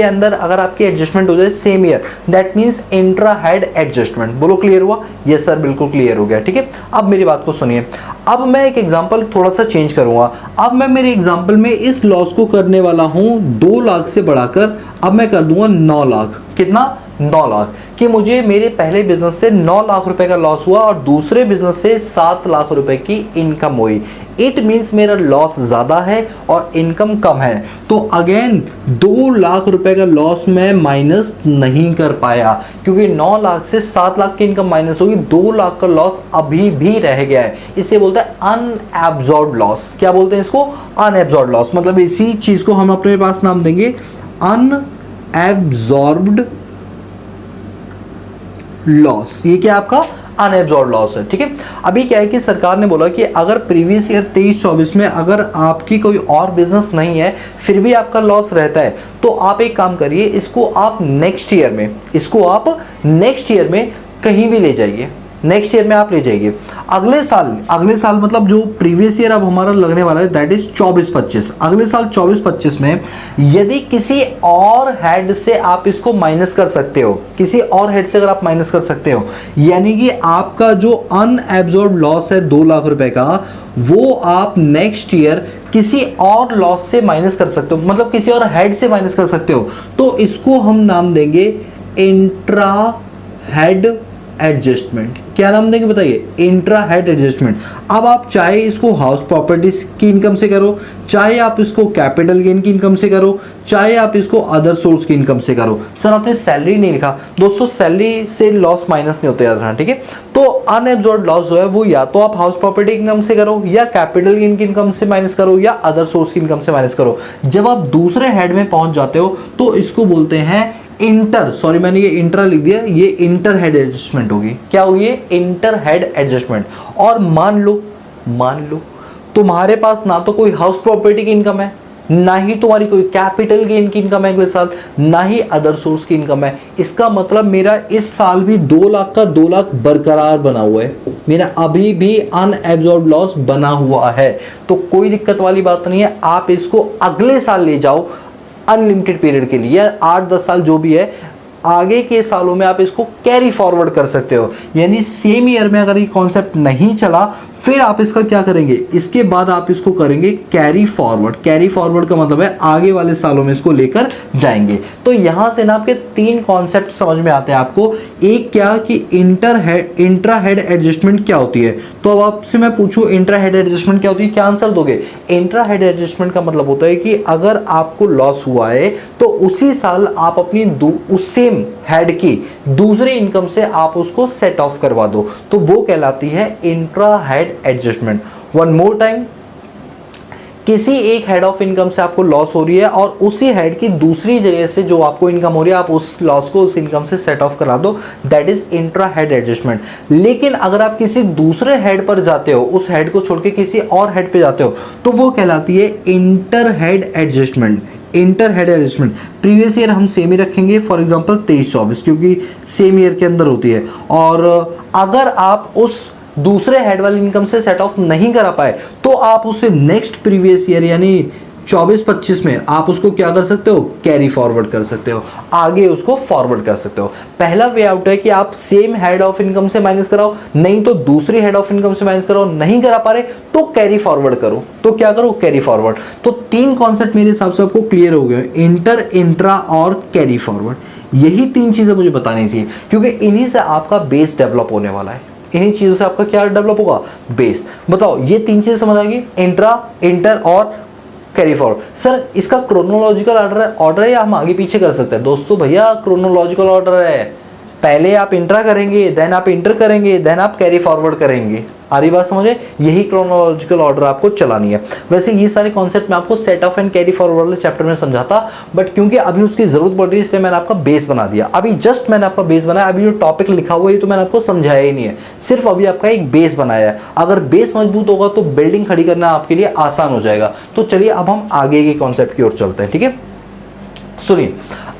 अंदर अगर आपकी एडजस्टमेंट हो जाए same year, that means intra head adjustment. बोलो क्लियर हुआ? यस सर, बिल्कुल क्लियर हो गया। ठीक है, अब मेरी बात को सुनिए। अब मैं एक एग्जांपल थोड़ा सा चेंज करूंगा। अब मैं मेरे एग्जांपल में इस लॉस को करने वाला हूं 2 लाख से बढ़ाकर, अब मैं कर दूंगा 9 लाख। कितना? 9 लाख। कि मुझे मेरे पहले बिजनेस से 9 लाख रुपए का लॉस हुआ और दूसरे बिजनेस से 7 लाख रुपए की इनकम हुई। इट मीन्स मेरा लॉस ज़्यादा है और इनकम कम है। तो अगेन 2 लाख रुपए का लॉस मैं माइनस नहीं कर पाया, क्योंकि 9 लाख से 7 लाख की इनकम माइनस होगी, 2 लाख का लॉस अभी भी रह गया है। इसे बोलते हैं अनएब्जॉर्ब्ड लॉस। क्या बोलते हैं इसको? Unabsorbed loss. मतलब इसी चीज़ को हम अपने पास नाम देंगे अनएब्जॉर्ब्ड लॉस। ये क्या आपका अनएब्जॉर्ब्ड लॉस है। ठीक है, अभी क्या है कि सरकार ने बोला कि अगर प्रीवियस ईयर 23-24 में अगर आपकी कोई और बिजनेस नहीं है फिर भी आपका लॉस रहता है, तो आप एक काम करिए, इसको आप नेक्स्ट ईयर में कहीं भी ले जाइए। नेक्स्ट ईयर में आप ले जाइए। अगले साल मतलब जो प्रीवियस ईयर अब हमारा लगने वाला है दैट इज 24-25। अगले साल 24-25 में यदि किसी और हेड से आप इसको माइनस कर सकते हो, किसी और हेड से अगर आप माइनस कर सकते हो, यानी कि आपका जो अनएब्जॉर्ब्ड लॉस है 2 लाख रुपए का, वो आप नेक्स्ट ईयर किसी और लॉस से माइनस कर सकते हो, मतलब किसी और हेड से माइनस कर सकते हो। तो इसको हम नाम देंगे इंट्रा हेड एडजस्टमेंट। क्या नाम देंगे बताइए? Intra head adjustment. अब आप चाहे इसको हाउस प्रॉपर्टीज की इनकम से करो, चाहे आप इसको कैपिटल गेन की इनकम से करो, चाहे आप इसको अदर सोर्स की इनकम से करो। सर आपने सैलरी नहीं लिखा। दोस्तों सैलरी से लॉस माइनस नहीं होते, याद रखना। ठीक है, तो अनएब्जॉर्ब्ड लॉस जो है वो या तो आप हाउस प्रॉपर्टी इनकम से करो, या कैपिटल गेन की इनकम से माइनस करो, या अदर सोर्स की इनकम से माइनस करो। जब आप दूसरे हेड में पहुंच जाते हो तो इसको बोलते हैं मैंने ये इंट्रा लिख दिया, ये इंटर हेड एडजस्टमेंट होगी। क्या होगी? Inter head adjustment. और मान लो तुम्हारे पास ना तो कोई हाउस प्रॉपर्टी की इनकम है, ना ही तुम्हारी कोई कैपिटल गेन की इनकम है अगले साल, ना ही अदर सोर्स की इनकम है। इसका मतलब मेरा इस साल भी 2 लाख का 2 लाख बरकरार बना हुआ है, मेरा अभी भी अनएब्जॉर्ब्ड लॉस बना हुआ है। तो कोई दिक्कत वाली बात नहीं है, आप इसको अगले साल ले जाओ अनलिमिटेड पीरियड के लिए, 8-10 साल जो भी है, आगे के सालों में आप इसको कैरी फॉरवर्ड कर सकते हो। यानी सेम ईयर में अगर ये कॉन्सेप्ट नहीं चला फिर आप इसका क्या करेंगे, इसके बाद आप इसको करेंगे कैरी फॉरवर्ड। कैरी फॉरवर्ड का मतलब है आगे वाले सालों में इसको लेकर जाएंगे। तो यहां से ना आपके तीन कॉन्सेप्ट समझ में आते हैं आपको। एक क्या कि इंट्रा हेड एडजस्टमेंट क्या होती है। तो अब आपसे मैं पूछूं इंट्रा हेड एडजस्टमेंट क्या होती है, क्या आंसर दोगे? इंट्रा हेड एडजस्टमेंट का मतलब होता है कि अगर आपको लॉस हुआ है तो उसी साल आप अपनी उस सेम हेड की दूसरे इनकम से आप उसको सेट ऑफ करवा दो, तो वो कहलाती है intra head adjustment. One more time, किसी एक हेड ऑफ इनकम से आपको लॉस हो रही है और उसी हेड की दूसरी जगह से जो आपको इनकम हो रही है आप उस लॉस को उस इनकम से सेट ऑफ करा दो, that is intra head adjustment. लेकिन अगर आप किसी दूसरे हेड पर जाते हो, उस हेड को छोड़ के किसी और हेड पे जाते हो, तो वो कहलाती है inter head adjustment. Inter head adjustment previous year हम सेम ही रखेंगे, फॉर एग्जांपल 23-24, क्योंकि सेम ईयर के अंदर होती है। और अगर आप उस दूसरे हेड वाली इनकम से सेट ऑफ नहीं करा पाए तो आप उसे नेक्स्ट प्रीवियस ईयर यानी 24-25 में आप उसको क्या कर सकते हो, कैरी फॉरवर्ड कर सकते हो, आगे उसको फॉरवर्ड कर सकते हो। पहला वे आउट है कि आप सेम हेड ऑफ इनकम से माइनस कराओ, नहीं तो दूसरी हेड ऑफ इनकम से माइनस कराओ, नहीं करा पा रहे तो कैरी फॉरवर्ड करो। तो क्या करो, कैरी फॉरवर्ड। तो तीन कॉन्सेप्ट मेरे हिसाब से आपको क्लियर हो गए, इंटर, इंट्रा और कैरी फॉरवर्ड। यही तीन चीजें मुझे बतानी थी क्योंकि इन्हीं से आपका बेस डेवलप होने वाला है। इन्हीं चीजों से आपका क्या डेवलप होगा, बेस। बताओ ये तीन चीजें समझ आएगी, इंट्रा, इंटर और कैरी फॉरवर्ड। सर इसका क्रोनोलॉजिकल ऑर्डर है या हम आगे पीछे कर सकते हैं? दोस्तों भैया क्रोनोलॉजिकल ऑर्डर है, पहले आप इंट्रा करेंगे, देन आप इंटर करेंगे, देन आप कैरी फॉरवर्ड करेंगे। आ रही बात समझे? यही क्रोनोलॉजिकल ऑर्डर आपको चलानी है। वैसे ये सारे कॉन्सेप्ट मैं आपको set of and carry forward वाले चैप्टर में समझाता, बट क्योंकि अभी उसकी जरूरत पड़ रही है इसलिए मैंने आपका बेस बना दिया। अभी जस्ट मैंने आपका बेस बनाया, अभी जो टॉपिक लिखा हुआ है तो मैंने आपको समझाया ही नहीं है, सिर्फ अभी आपका एक बेस बनाया है। अगर बेस मजबूत होगा तो बिल्डिंग खड़ी करना आपके लिए आसान हो जाएगा। तो चलिए अब हम आगे के कॉन्सेप्ट की ओर चलते हैं, ठीक है? सुनिए,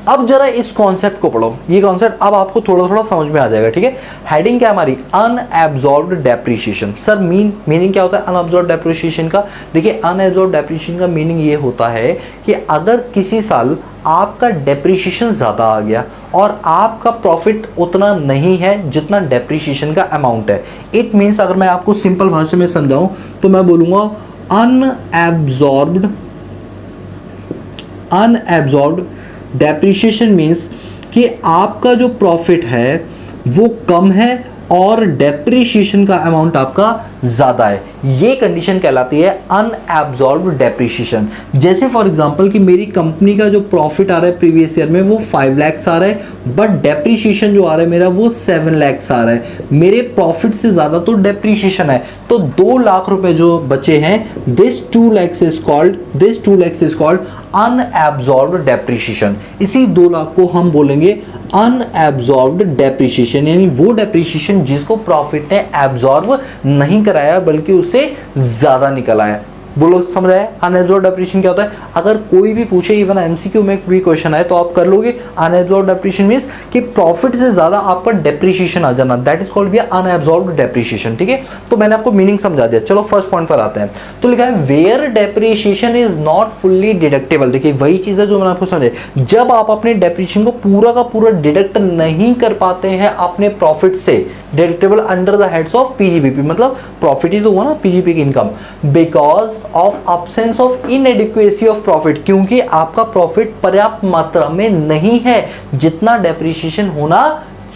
अब जरा इस कॉन्सेप्ट को पढ़ो, ये कॉन्सेप्ट अब आपको थोड़ा थोड़ा समझ में आ जाएगा, ठीक है? हेडिंग क्या हमारी, अनएब्जॉर्ब्ड डेप्रिसिएशन। सर मीनिंग क्या होता है अनएब्जॉर्ब्ड डेप्रिसिएशन का? देखिए अनएब्जॉर्ब्ड डेप्रिसिएशन का मीनिंग ये होता है कि अगर किसी साल आपका डेप्रिसिएशन ज़्यादा आ गया और आपका प्रॉफिट उतना नहीं है जितना डेप्रिसिएशन का अमाउंट है। इट मीन्स अगर मैं आपको सिंपल भाषा में समझाऊं तो मैं बोलूँगा अनएब्जॉर्ब्ड डेप्रिसिएशन मीन्स कि आपका जो प्रॉफिट है वो कम है और डेप्रिसिएशन का अमाउंट आपका ज़्यादा है। ये कंडीशन कहलाती है अनएब्जॉर्ब्ड डेप्रिसिएशन। जैसे फॉर एग्जांपल कि मेरी कंपनी का जो प्रॉफिट आ रहा है प्रीवियस ईयर में वो 5 लाख आ रहा है, बट डेप्रिसिएशन जो आ रहा है मेरा वो 7 लाख आ रहा है। मेरे प्रॉफिट से ज़्यादा तो डेप्रिसिएशन है, तो 2 लाख रुपए जो बचे हैं, this 2 lakhs is called unabsorbed depreciation. इसी 2 लाख को हम बोलेंगे अनएब्जॉर्ब्ड डेप्रिसिएशन, यानी वो डेप्रिसिएशन जिसको प्रॉफिट ने एब्जॉर्ब नहीं कराया बल्कि उससे ज्यादा निकल आया। बोलो समझ आया अनएब्जॉर्ब्ड डेप्रिसिएशन क्या होता है? अगर कोई भी पूछे, इवन एमसीक्यू में भी क्वेश्चन आए तो आप कर लोगे। अनएब्जॉर्ब्ड डेप्रिसिएशन मींस कि प्रॉफिट से ज्यादा आपका डेप्रिसिएशन आ जाना, that is called be unabsorbed depreciation, ठीक है? तो मैंने आपको मीनिंग समझा दिया। चलो फर्स्ट पॉइंट पर आते हैं। तो लिखा है where depreciation is not fully deductible. देखिए वही चीज है जो मैंने आपको समझाई, जब आप अपने डेप्रिसिएशन को पूरा का पूरा डिडक्ट नहीं कर पाते हैं अपने प्रॉफिट से, deductible under the heads of PGBP, मतलब प्रॉफिट ही तो हुआ ना पीजीपी की income, because of absence of inadequacy of profit, क्योंकि आपका प्रॉफिट पर्याप्त मात्रा में नहीं है जितना डेप्रिसिएशन होना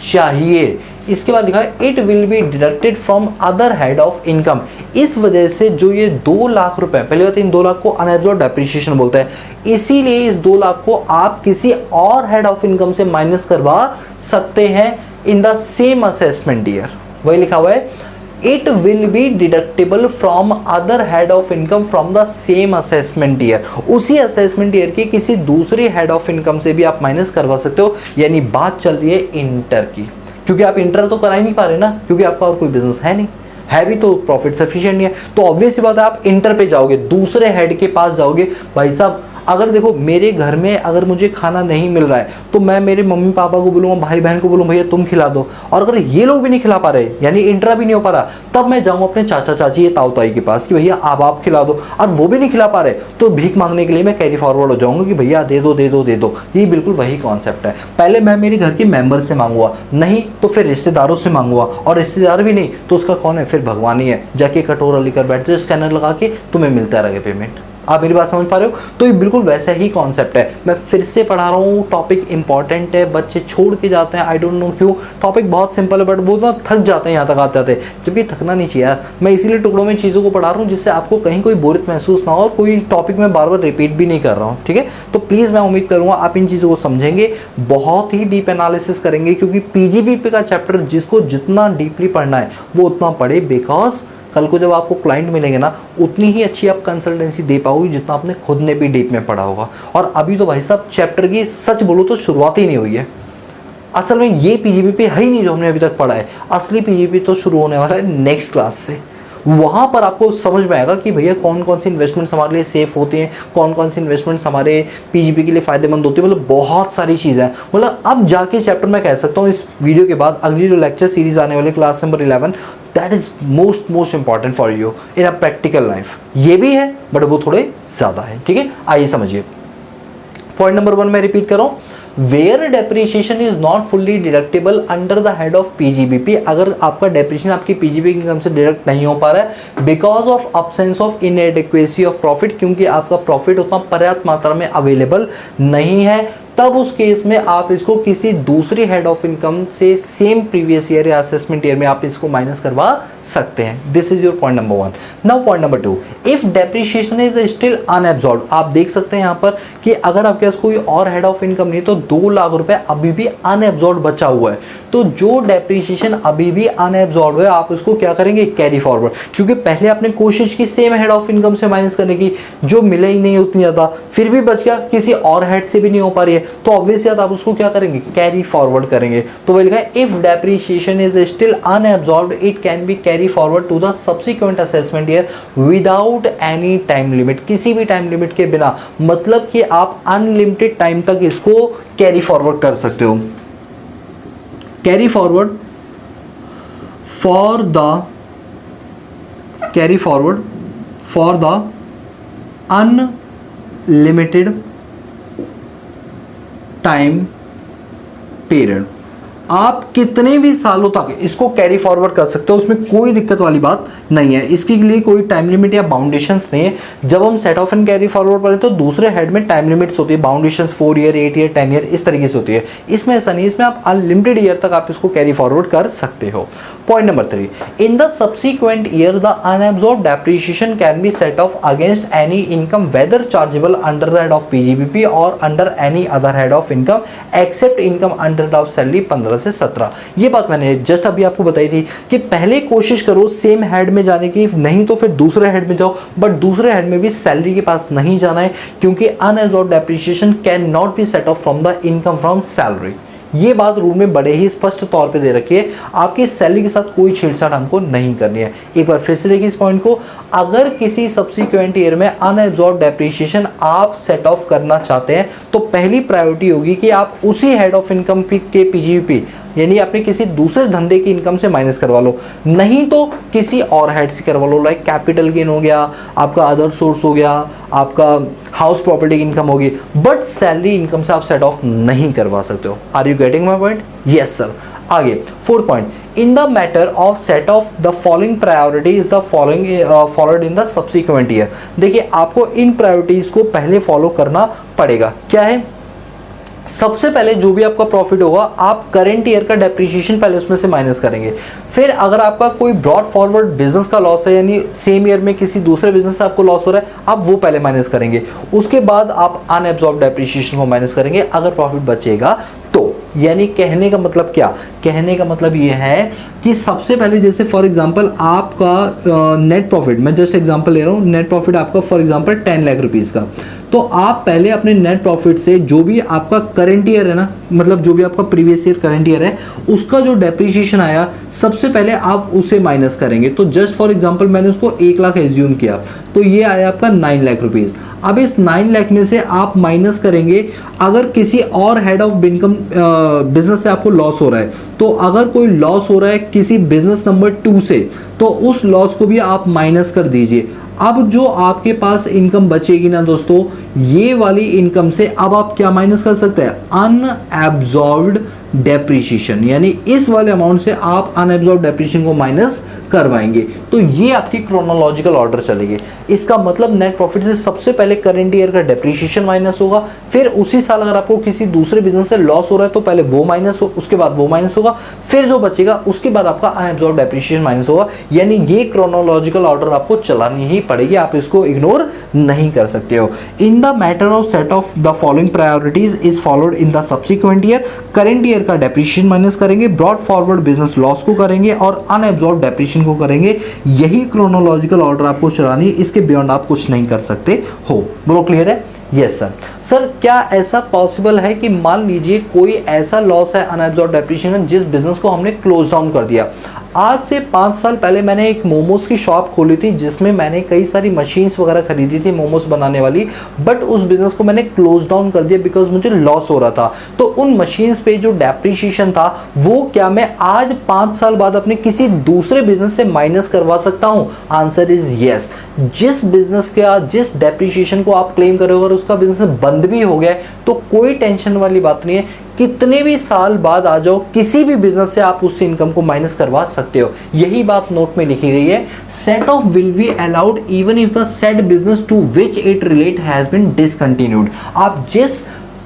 चाहिए। इसके बाद लिखा है it will be deducted from other head of income. इस वजह से जो ये 2 लाख रुपए, पहले बात इन 2 लाख को अनएब्जॉर्ब्ड डेप्रिसिएशन बोलते हैं, इसीलिए इस 2 लाख को आप किसी और हेड ऑफ इनकम से माइनस करवा सकते हैं in the same assessment year. वही लिखा हुआ है it will be deductible from other head of income from the same assessment year. उसी असेसमेंट ईयर की किसी दूसरी हेड ऑफ इनकम से भी आप माइनस करवा सकते हो। यानी बात चल रही है इंटर की, क्योंकि आप इंटर तो करा ही नहीं पा रहे ना, क्योंकि आपका और कोई बिजनेस है नहीं, है भी तो प्रॉफिट सफिशिएंट नहीं है। तो ऑब्वियस सी बात है आप इंटर पे जाओगे, दूसरे हेड के पास जाओगे, भाई साहब अगर देखो मेरे घर में अगर मुझे खाना नहीं मिल रहा है तो मैं मेरे मम्मी पापा को बोलूँगा, भाई बहन को बोलूँगा भैया तुम खिला दो, और अगर ये लोग भी नहीं खिला पा रहे यानी इंटरा भी नहीं हो पा रहा, तब मैं जाऊँ अपने चाचा चाची या ताऊ ताई के पास कि भैया आप खिला दो, और वो भी नहीं खिला पा रहे तो भीख मांगने के लिए मैं कैरी फॉरवर्ड हो जाऊँगा कि भैया दे दो दे दो दे दो। ये बिल्कुल वही कॉन्सेप्ट है, पहले मैं मेरे घर के मेंबर से मांगूंगा, नहीं तो फिर रिश्तेदारों से मांगूंगा, और रिश्तेदार भी नहीं तो उसका कौन है, फिर भगवान ही है, जाके कटोरा लेकर बैठ जाओ, स्कैनर लगा के तुम्हें मिलता रहेगा पेमेंट। आप मेरी बात समझ पा रहे हो? तो ये बिल्कुल वैसा ही कॉन्सेप्ट है। मैं फिर से पढ़ा रहा हूँ, टॉपिक इंपॉर्टेंट है, बच्चे छोड़ के जाते हैं, आई डोंट नो क्यों। टॉपिक बहुत सिंपल है बट वो ना थक जाते हैं यहाँ तक आते आते, जबकि थकना नहीं चाहिए यार। मैं इसीलिए टुकड़ों में चीज़ों को पढ़ा रहा हूँ जिससे आपको कहीं कोई बोरियत महसूस ना हो, और कोई टॉपिक मैं बार बार रिपीट भी नहीं कर रहा हूँ, ठीक है। तो प्लीज़ मैं उम्मीद करूँगा आप इन चीज़ों को समझेंगे, बहुत ही डीप एनालिसिस करेंगे, क्योंकि पीजीबीपी का चैप्टर जिसको जितना डीपली पढ़ना है वो उतना पढ़े, बिकॉज कल को जब आपको क्लाइंट मिलेंगे ना उतनी ही अच्छी आप कंसल्टेंसी दे पाओगे जितना आपने खुद ने भी डीप में पढ़ा होगा। और अभी तो भाई साहब चैप्टर की सच बोलो तो शुरुआत ही नहीं हुई है। असल में ये पीजीबीपी है ही नहीं जो हमने अभी तक पढ़ा है, असली पीजीबीपी तो शुरू होने वाला है नेक्स्ट क्लास से। वहाँ पर आपको समझ में आएगा कि भैया कौन कौन सी इन्वेस्टमेंट्स हमारे लिए सेफ होती हैं, कौन कौन सी इन्वेस्टमेंट्स हमारे पीजीबी के लिए फ़ायदेमंद होती है, मतलब बहुत सारी चीज़ें हैं। मतलब अब जाके चैप्टर मैं कह सकता हूँ इस वीडियो के बाद अगली जो लेक्चर सीरीज़ आने वाली class number 11, that is most important for you in a practical life. ये भी है बट वो थोड़े ज़्यादा है, ठीक है। आइए समझिए। पॉइंट नंबर 1 मैं रिपीट कर रहा हूँ, where depreciation is not fully deductible under the head of PGBP. अगर आपका डेप्रीशिएशन आपकी पीजीबी इनकम से डिडक्ट नहीं हो पा रहा है because of absence of inadequacy of profit, क्योंकि आपका प्रॉफिट उतना पर्याप्त मात्रा में अवेलेबल नहीं है, तब उस केस में आप इसको किसी दूसरी हेड ऑफ इनकम से सेम प्रीवियस ईयर या असेसमेंट ईयर में आप इसको माइनस करवा सकते हैं। This is your point number 1। Now point number 2, if depreciation is still unabsorbed. आप देख सकते हैं यहाँ पर कि अगर आपके पास कोई और हेड ऑफ इनकम नहीं तो 2 लाख रुपए अभी भी अनएब्सॉर्ब्ड बचा हुआ है, तो जो डेप्रीशिएशन अभी भी अनएब्सॉर्ब्ड है आप उसको क्या करेंगे, कैरी फॉरवर्ड। क्योंकि पहले आपने कोशिश की सेम हेड ऑफ इनकम से माइनस करने की, जो मिला ही नहीं उतनी ज़्यादा, फिर भी बच गया, किसी और हेड से भी नहीं हो पा रही है, तो ऑब्वियसली आप उसको क्या करेंगे, कैरी फॉरवर्ड करेंगे। तो वही लिखा है, if depreciation is still unabsorbed it can be carry forward to the subsequent assessment year without any time limit. किसी भी टाइम लिमिट के बिना, मतलब कि आप अनलिमिटेड टाइम तक इसको कैरी फॉरवर्ड कर सकते हो। Carry forward for the unlimited time period. आप कितने भी सालों तक इसको कैरी फॉरवर्ड कर सकते हो, उसमें कोई दिक्कत वाली बात नहीं है। इसके लिए कोई टाइम लिमिट या बाउंडेशंस नहीं है। जब हम set of and carry forward करें तो दूसरे हेड में टाइम लिमिट्स होती है, बाउंडेशंस 4 ईयर, 8 ईयर, 10 ईयर इस तरीके से होती है। इसमें ऐसा नहीं, इसमें आप अनलिमिटेड ईयर तक आप इसको कैरी फॉरवर्ड कर सकते हो। Point number 3, in the subsequent year the unabsorbed depreciation can be set off against any income whether chargeable under the head of PGBP और under any other head of income except income under the of salary 15 से 17। ये बात मैंने जस्ट अभी आपको बताई थी कि पहले कोशिश करो सेम हेड में जाने की, नहीं तो फिर दूसरे हेड में जाओ, बट दूसरे हेड में भी सैलरी के पास नहीं जाना है, क्योंकि unabsorbed depreciation can not be set of from the income from salary. ये बात रूल में बड़े ही स्पष्ट तौर पे दे रखी है, आपकी सैलरी के साथ कोई छेड़छाड़ हमको नहीं करनी है। एक बार फिर से देखिए इस पॉइंट को, अगर किसी सब्सिक्वेंट ईयर में अनएब्सॉर्ब्ड डेप्रीशिएशन आप सेट ऑफ करना चाहते हैं तो पहली प्रायोरिटी होगी कि आप उसी हेड ऑफ इनकम के पीजीबीपी यानी अपने किसी दूसरे धंधे की इनकम से माइनस करवा लो, नहीं तो किसी और हेड से करवा लो। लाइक कैपिटल गेन हो गया, आपका अदर सोर्स हो गया, आपका हाउस प्रॉपर्टी इनकम होगी, बट सैलरी इनकम से आप सेट ऑफ नहीं करवा सकते हो। Are you getting my point? Yes sir. आगे 4th point, in the matter of set off the following priority is the following followed in the subsequent year. देखिए आपको इन प्रायोरिटीज को पहले फॉलो करना पड़ेगा। क्या है? सबसे पहले जो भी आपका प्रॉफिट होगा आप करंट ईयर का डेप्रीशिएशन पहले उसमें से माइनस करेंगे। फिर अगर आपका कोई ब्रॉड फॉरवर्ड बिजनेस का लॉस है, यानी सेम ईयर में किसी दूसरे बिजनेस से आपको लॉस हो रहा है, आप वो पहले माइनस करेंगे। उसके बाद आप अनएब्सॉर्ब्ड डेप्रीशिएशन को माइनस करेंगे अगर प्रॉफिट बचेगा तो। यानी कहने का मतलब क्या? कहने का मतलब ये है कि सबसे पहले जैसे फॉर एग्जांपल आपका नेट प्रॉफिट, मैं जस्ट एग्जांपल ले रहा हूँ, नेट प्रॉफिट आपका फॉर एग्जांपल 10 लाख रुपीज़ का, तो आप पहले अपने नेट प्रॉफिट से जो भी आपका करंट ईयर है ना, मतलब जो भी आपका प्रीवियस ईयर करंट ईयर है उसका जो डेप्रिसिएशन आया सबसे पहले आप उसे माइनस करेंगे। तो जस्ट फॉर एग्जांपल मैंने उसको 1 लाख एज्यूम किया, तो ये आया आपका 9 लाख रुपीज़। अब इस 9 लाख में से आप माइनस करेंगे अगर किसी और हेड ऑफ इनकम बिजनेस से आपको लॉस हो रहा है, तो अगर कोई लॉस हो रहा है किसी बिजनेस नंबर 2 से, तो उस लॉस को भी आप माइनस कर दीजिए। अब जो आपके पास इनकम बचेगी ना दोस्तों, ये वाली इनकम से अब आप क्या माइनस कर सकते हैं, अनएब्जॉर्ब्ड डेप्रिसिएशन, यानी इस वाले अमाउंट से आप अनएब्जॉर्ब्ड डेप्रिसिएशन को माइनस करवाएंगे। तो ये आपकी क्रोनोलॉजिकल ऑर्डर चलेगी। इसका मतलब नेट प्रॉफिट से सबसे पहले करंट ईयर का डेप्रिसिएशन माइनस होगा, फिर उसी साल अगर आपको किसी दूसरे बिजनेस से लॉस हो रहा है तो पहले वो माइनस हो, उसके बाद वो माइनस होगा, फिर जो बचेगा उसके बाद आपका अनएब्जॉर्ब्ड डेप्रिसिएशन माइनस होगा। यानी ये क्रोनोलॉजिकल ऑर्डर आपको चलानी ही पड़ेगी, आप इसको इग्नोर नहीं कर सकते हो। इन the matter of set off the following priorities is followed in the subsequent year. Current year का डेप्रिसिएशन माइनस करेंगे, ब्रॉड फॉरवर्ड बिजनेस लॉस को करेंगे और अनएब्जॉर्ब्ड डेप्रिसिएशन को करेंगे। यही क्रोनोलॉजिकल ऑर्डर आपको चलानी है, इसके बियॉन्ड आप कुछ नहीं कर सकते हो। बोलो क्लियर है? Yes sir. सर क्या ऐसा पॉसिबल है कि मान लीजिए कोई ऐसा लॉस है अनएब्जॉर्ब्ड डेप्रिसिएशन जिस बिजनेस को हमने क्लोज डाउन कर दिया। आज से 5 साल पहले मैंने एक मोमोज की शॉप खोली थी जिसमें मैंने कई सारी मशीन्स वगैरह खरीदी थी मोमोज बनाने वाली, बट उस बिजनेस को मैंने क्लोज डाउन कर दिया बिकॉज मुझे लॉस हो रहा था। तो उन मशीन्स पे जो डेप्रिसिएशन था वो क्या मैं आज 5 साल बाद अपने किसी दूसरे बिजनेस से माइनस करवा सकता हूं? Answer is yes. जिस बिजनेस का जिस डेप्रिसिएशन को आप क्लेम करोगे और उसका बिजनेस बंद भी हो गया तो कोई टेंशन वाली बात नहीं है, कितने भी साल बाद आ जाओ किसी भी बिजनेस से आप उस इनकम को माइनस करवा सकते हो। यही बात नोट में लिखी गई है। Set off will be allowed even if the said business to which it relate has been discontinued. आप जिस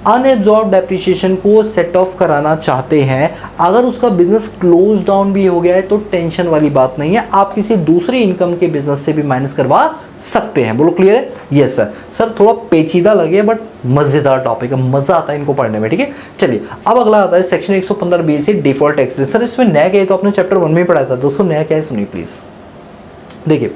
अनएब्जॉर्ब्ड डेप्रिसिएशन को सेट ऑफ कराना चाहते हैं, अगर उसका बिजनेस क्लोज डाउन भी हो गया है तो टेंशन वाली बात नहीं है, आप किसी दूसरी इनकम के बिजनेस से भी माइनस करवा सकते हैं। बोलो क्लियर है? Yes sir. सर थोड़ा पेचीदा लगे बट मजेदार टॉपिक है, मजा आता है इनको पढ़ने में, ठीक है। चलिए अब अगला आता है सेक्शन 115 बी से डिफॉल्ट टैक्स रेट। सर इसमें नया क्या है तो आपने चैप्टर 1 में पढ़ाया था दोस्तों, नया क्या है सुनिए प्लीज। देखिए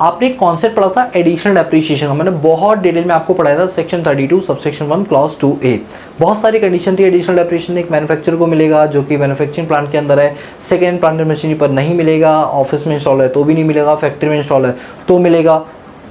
आपने एक कॉन्सेप्ट पढ़ा था एडिशनल डेप्रिसिएशन का, मैंने बहुत डिटेल में आपको पढ़ाया था सेक्शन 32 सबसेक्शन 1 क्लॉज 2A। बहुत सारी कंडीशन थी एडिशनल डेप्रिसिएशन। एक मैन्युफैक्चरर को मिलेगा जो कि मैन्युफैक्चरिंग प्लांट के अंदर है, सेकेंड प्लांट मशीनरी पर नहीं मिलेगा, ऑफिस में इंस्टॉल है तो भी नहीं मिलेगा, फैक्ट्री में इंस्टॉल है तो मिलेगा,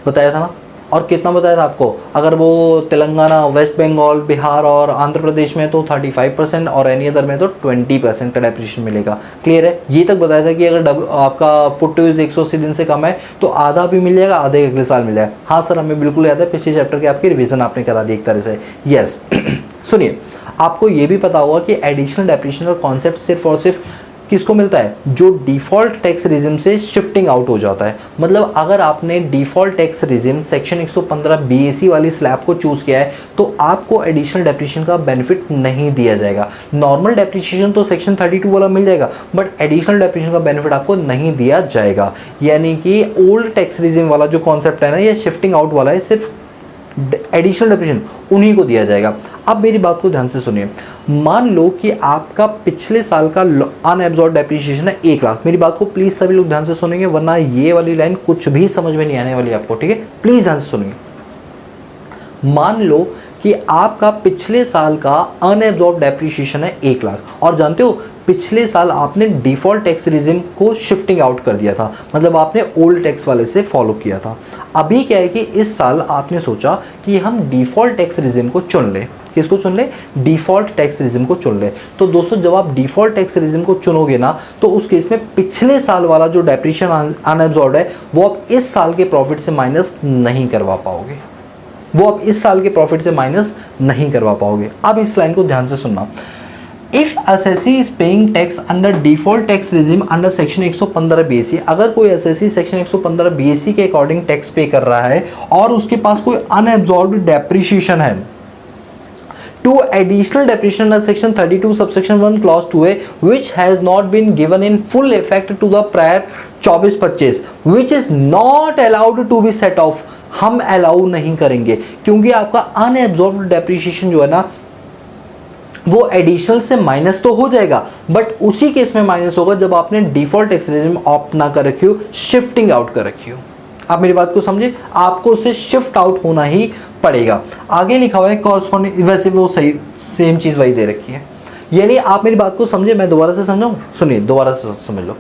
बताया था ना। और कितना बताया था आपको, अगर वो तेलंगाना, वेस्ट बंगाल, बिहार और आंध्र प्रदेश में तो 35% और एनी अदर में तो 20% का डेप्रिसिएशन मिलेगा। क्लियर है? ये तक बताया था कि अगर आपका पुट टू यूज 180 दिन से कम है तो आधा भी मिल जाएगा, आधे अगले साल मिल जाएगा। हाँ सर हमें बिल्कुल याद है, पिछले चैप्टर के आपकी रिविजन आपने करा दी एक तरह से। यस सुनिए, आपको ये भी पता होगा कि एडिशनल डेप्रिसिएशन का कॉन्सेप्ट सिर्फ और सिर्फ किसको मिलता है, जो डिफ़ॉल्ट टैक्स रिजिम से शिफ्टिंग आउट हो जाता है। मतलब अगर आपने default tax regime section 115 BAC वाली स्लैब को चूज़ किया है तो आपको एडिशनल डेप्रिसिएशन का बेनिफिट नहीं दिया जाएगा। नॉर्मल डेप्रिसिएशन तो सेक्शन 32 वाला मिल जाएगा बट एडिशनल डेप्रिसिएशन का बेनिफिट आपको नहीं दिया जाएगा। यानी कि ओल्ड टैक्स रिजिम वाला जो कॉन्सेप्ट है ना, ये शिफ्टिंग आउट वाला है, सिर्फ एडिशनल डेप्रिसिएशन उन्हीं को दिया जाएगा। अब मेरी बात को ध्यान से सुनिए, मान लो कि आपका पिछले साल का अनएब्जॉर्ब्ड डेप्रिसिएशन है 1 लाख। मेरी बात को प्लीज सभी लोग ध्यान से सुनेंगे वरना ये वाली लाइन कुछ भी समझ में नहीं आने वाली आपको, ठीक है। प्लीज ध्यान से सुनिए। मान लो कि आपका पिछले साल का अनएब्जॉर्ब्ड डेप्रिसिएशन है 1 लाख और जानते हो पिछले साल आपने डिफ़ॉल्ट टैक्स रिजिम को शिफ्टिंग आउट कर दिया था, मतलब आपने ओल्ड टैक्स वाले से फॉलो किया था। अभी क्या है कि इस साल आपने सोचा कि हम डिफ़ॉल्ट टैक्स रिजिम को चुन लें। किसको चुन ले? डिफ़ॉल्ट टैक्स रिजिम को चुन ले। तो दोस्तों जब आप डिफ़ॉल्ट टैक्स रिजिम को चुनोगे ना तो उस केस में पिछले साल वाला जो डेप्रिसिएशन अनएब्जॉर्ब्ड है वो आप इस साल के प्रॉफिट से माइनस नहीं करवा पाओगे, वो आप इस साल के प्रॉफिट से माइनस नहीं करवा पाओगे। अब इस लाइन को ध्यान से सुनना। If assessee is paying tax under default tax regime under section 115 BAC, अगर कोई assessee सेक्शन 115 BAC के अकॉर्डिंग टैक्स पे कर रहा है और उसके पास कोई अनएब्जॉर्ब्ड डेप्रिसिएशन है to additional depreciation under section 32 subsection 1 clause 2A which has not been given in full effect to the prior 24-25 which is not allowed to be set off, हम अलाउ नहीं करेंगे क्योंकि आपका अनएब्जॉर्ब्ड डेप्रिसिएशन जो है ना वो एडिशनल से माइनस तो हो जाएगा बट उसी केस में माइनस होगा जब आपने डिफॉल्ट टैक्स रेजिम ऑप्ट ना कर रखी हो, शिफ्टिंग आउट कर रखी हो। आप मेरी बात को समझे, आपको उससे शिफ्ट आउट होना ही पड़ेगा। आगे लिखा हुआ है कॉरस्पॉन्डिंग, वैसे वो सही सेम चीज़ वही दे रखी है, यानी आप मेरी बात को समझे, मैं दोबारा से समझाऊँ, सुनिए दोबारा से समझ लो।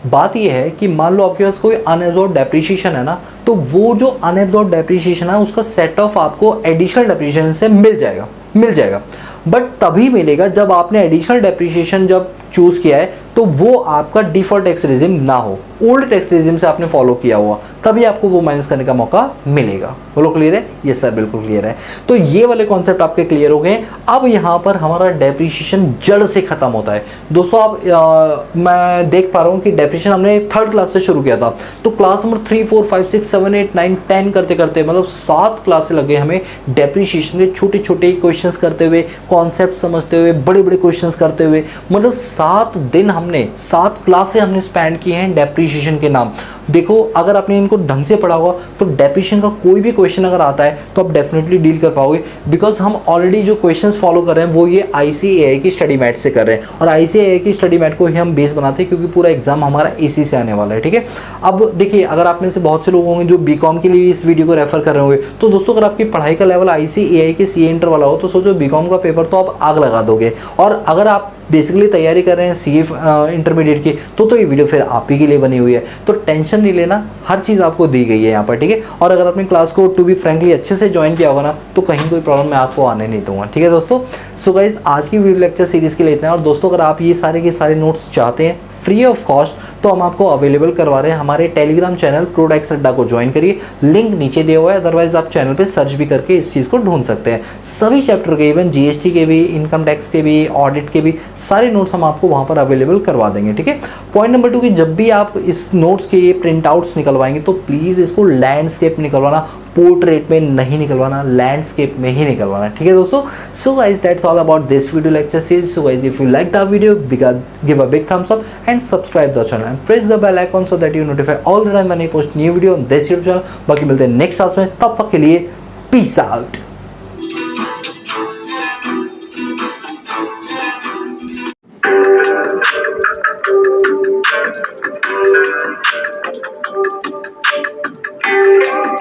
बात यह है कि मान लो आपके पास कोई अनएब्जॉर्ब डेप्रिसिएशन है ना, तो वो जो अनएब्जॉर्ब डेप्रिसिएशन है उसका सेट ऑफ आपको एडिशनल डेप्रिसिएशन से मिल जाएगा। बट तभी मिलेगा जब आपने एडिशनल डेप्रिसिएशन जब चूज किया है तो वो आपका डिफॉल्ट टैक्स रेजिम ना हो, ओल्ड टैक्स रेजिम से आपने फॉलो किया हुआ, तभी आपको वो माइनस करने का मौका मिलेगा। बोलो क्लियर है? यस सर बिल्कुल क्लियर है। तो ये वाले कॉन्सेप्ट आपके क्लियर हो गए। अब यहाँ पर हमारा डेप्रिसिएशन जड़ से खत्म होता है। दोस्तों आप मैं देख पा रहा हूँ कि डेप्रिसिएशन हमने 3rd क्लास से शुरू किया था, तो क्लास नंबर 3, 4, 5, 6, 7, 8, 9, 10 करते करते मतलब 7 क्लासें लगे हमें डेप्रिसिएशन के छोटे छोटे क्वेश्चंस करते हुए, कॉन्सेप्ट समझते हुए, बड़े बड़े क्वेश्चंस करते हुए, मतलब 7 दिन हमने 7 क्लासें हमने स्पेंड की हैं डेप्रिसिएशन के नाम। देखो अगर आपने इनको ढंग से पढ़ा होगा तो डेप्रिसिएशन का कोई भी क्वेश्चन अगर आता है तो आप डेफिनेटली डील कर पाओगे, बिकॉज हम ऑलरेडी जो क्वेश्चंस फॉलो कर रहे हैं वो ये ICAI की स्टडी मैट से कर रहे हैं, और ICAI की स्टडी मैट को ही हम बेस बनाते हैं क्योंकि पूरा एग्जाम हमारा इसी से आने वाला है। ठीक है, अब देखिए अगर आप में से बहुत से लोग होंगे जो BCom के लिए इस वीडियो को रेफर कर रहे होंगे, तो दोस्तों अगर आपकी पढ़ाई का लेवल ICAI के CA इंटर वाला हो तो सोचो BCom का पेपर तो आप आग लगा दोगे, और अगर आप बेसिकली तैयारी कर रहे हैं CA इंटरमीडिएट की तो ये वीडियो फिर आप ही के लिए बनी हुई है। तो टेंशन नहीं लेना, हर चीज़ आपको दी गई है यहाँ पर। ठीक है, और अगर आपने क्लास को टू बी फ्रेंकली अच्छे से ज्वाइन किया होगा ना तो कहीं कोई प्रॉब्लम मैं आपको आने नहीं दूंगा। ठीक है दोस्तों, सो गाइस आज की वीडियो लेक्चर सीरीज़ के लिए इतना है। और दोस्तों अगर आप ये सारे के सारे नोट्स चाहते हैं फ्री ऑफ कॉस्ट तो हम आपको अवेलेबल करवा रहे हैं हमारे टेलीग्राम चैनल प्रोडक्ट्स अड्डा को ज्वाइन करिए, लिंक नीचे दिया हुआ है, अदरवाइज आप चैनल पे सर्च भी करके इस चीज़ को ढूंढ सकते हैं। सभी चैप्टर के, इवन GST के भी, इनकम टैक्स के भी, ऑडिट के भी सारे नोट्स हम आपको वहाँ पर अवेलेबल करवा देंगे। ठीक है, पॉइंट नंबर 2 कि जब भी आप इस नोट्स के प्रिंट आउट्स निकलवाएंगे तो प्लीज़ इसको लैंडस्केप निकलवाना, पोर्ट्रेट में नहीं निकलवाना, लैंडस्केप में ही निकलवाना। ठीक है दोस्तों, so guys that's all about this video lecture series. So guys if you like the video give a big thumbs up and subscribe the channel and press the bell icon so that you notify all the time when I post new video on this YouTube channel। बाकी मिलते हैं नेक्स्ट क्लास में, तब तक के लिए पीस आउट।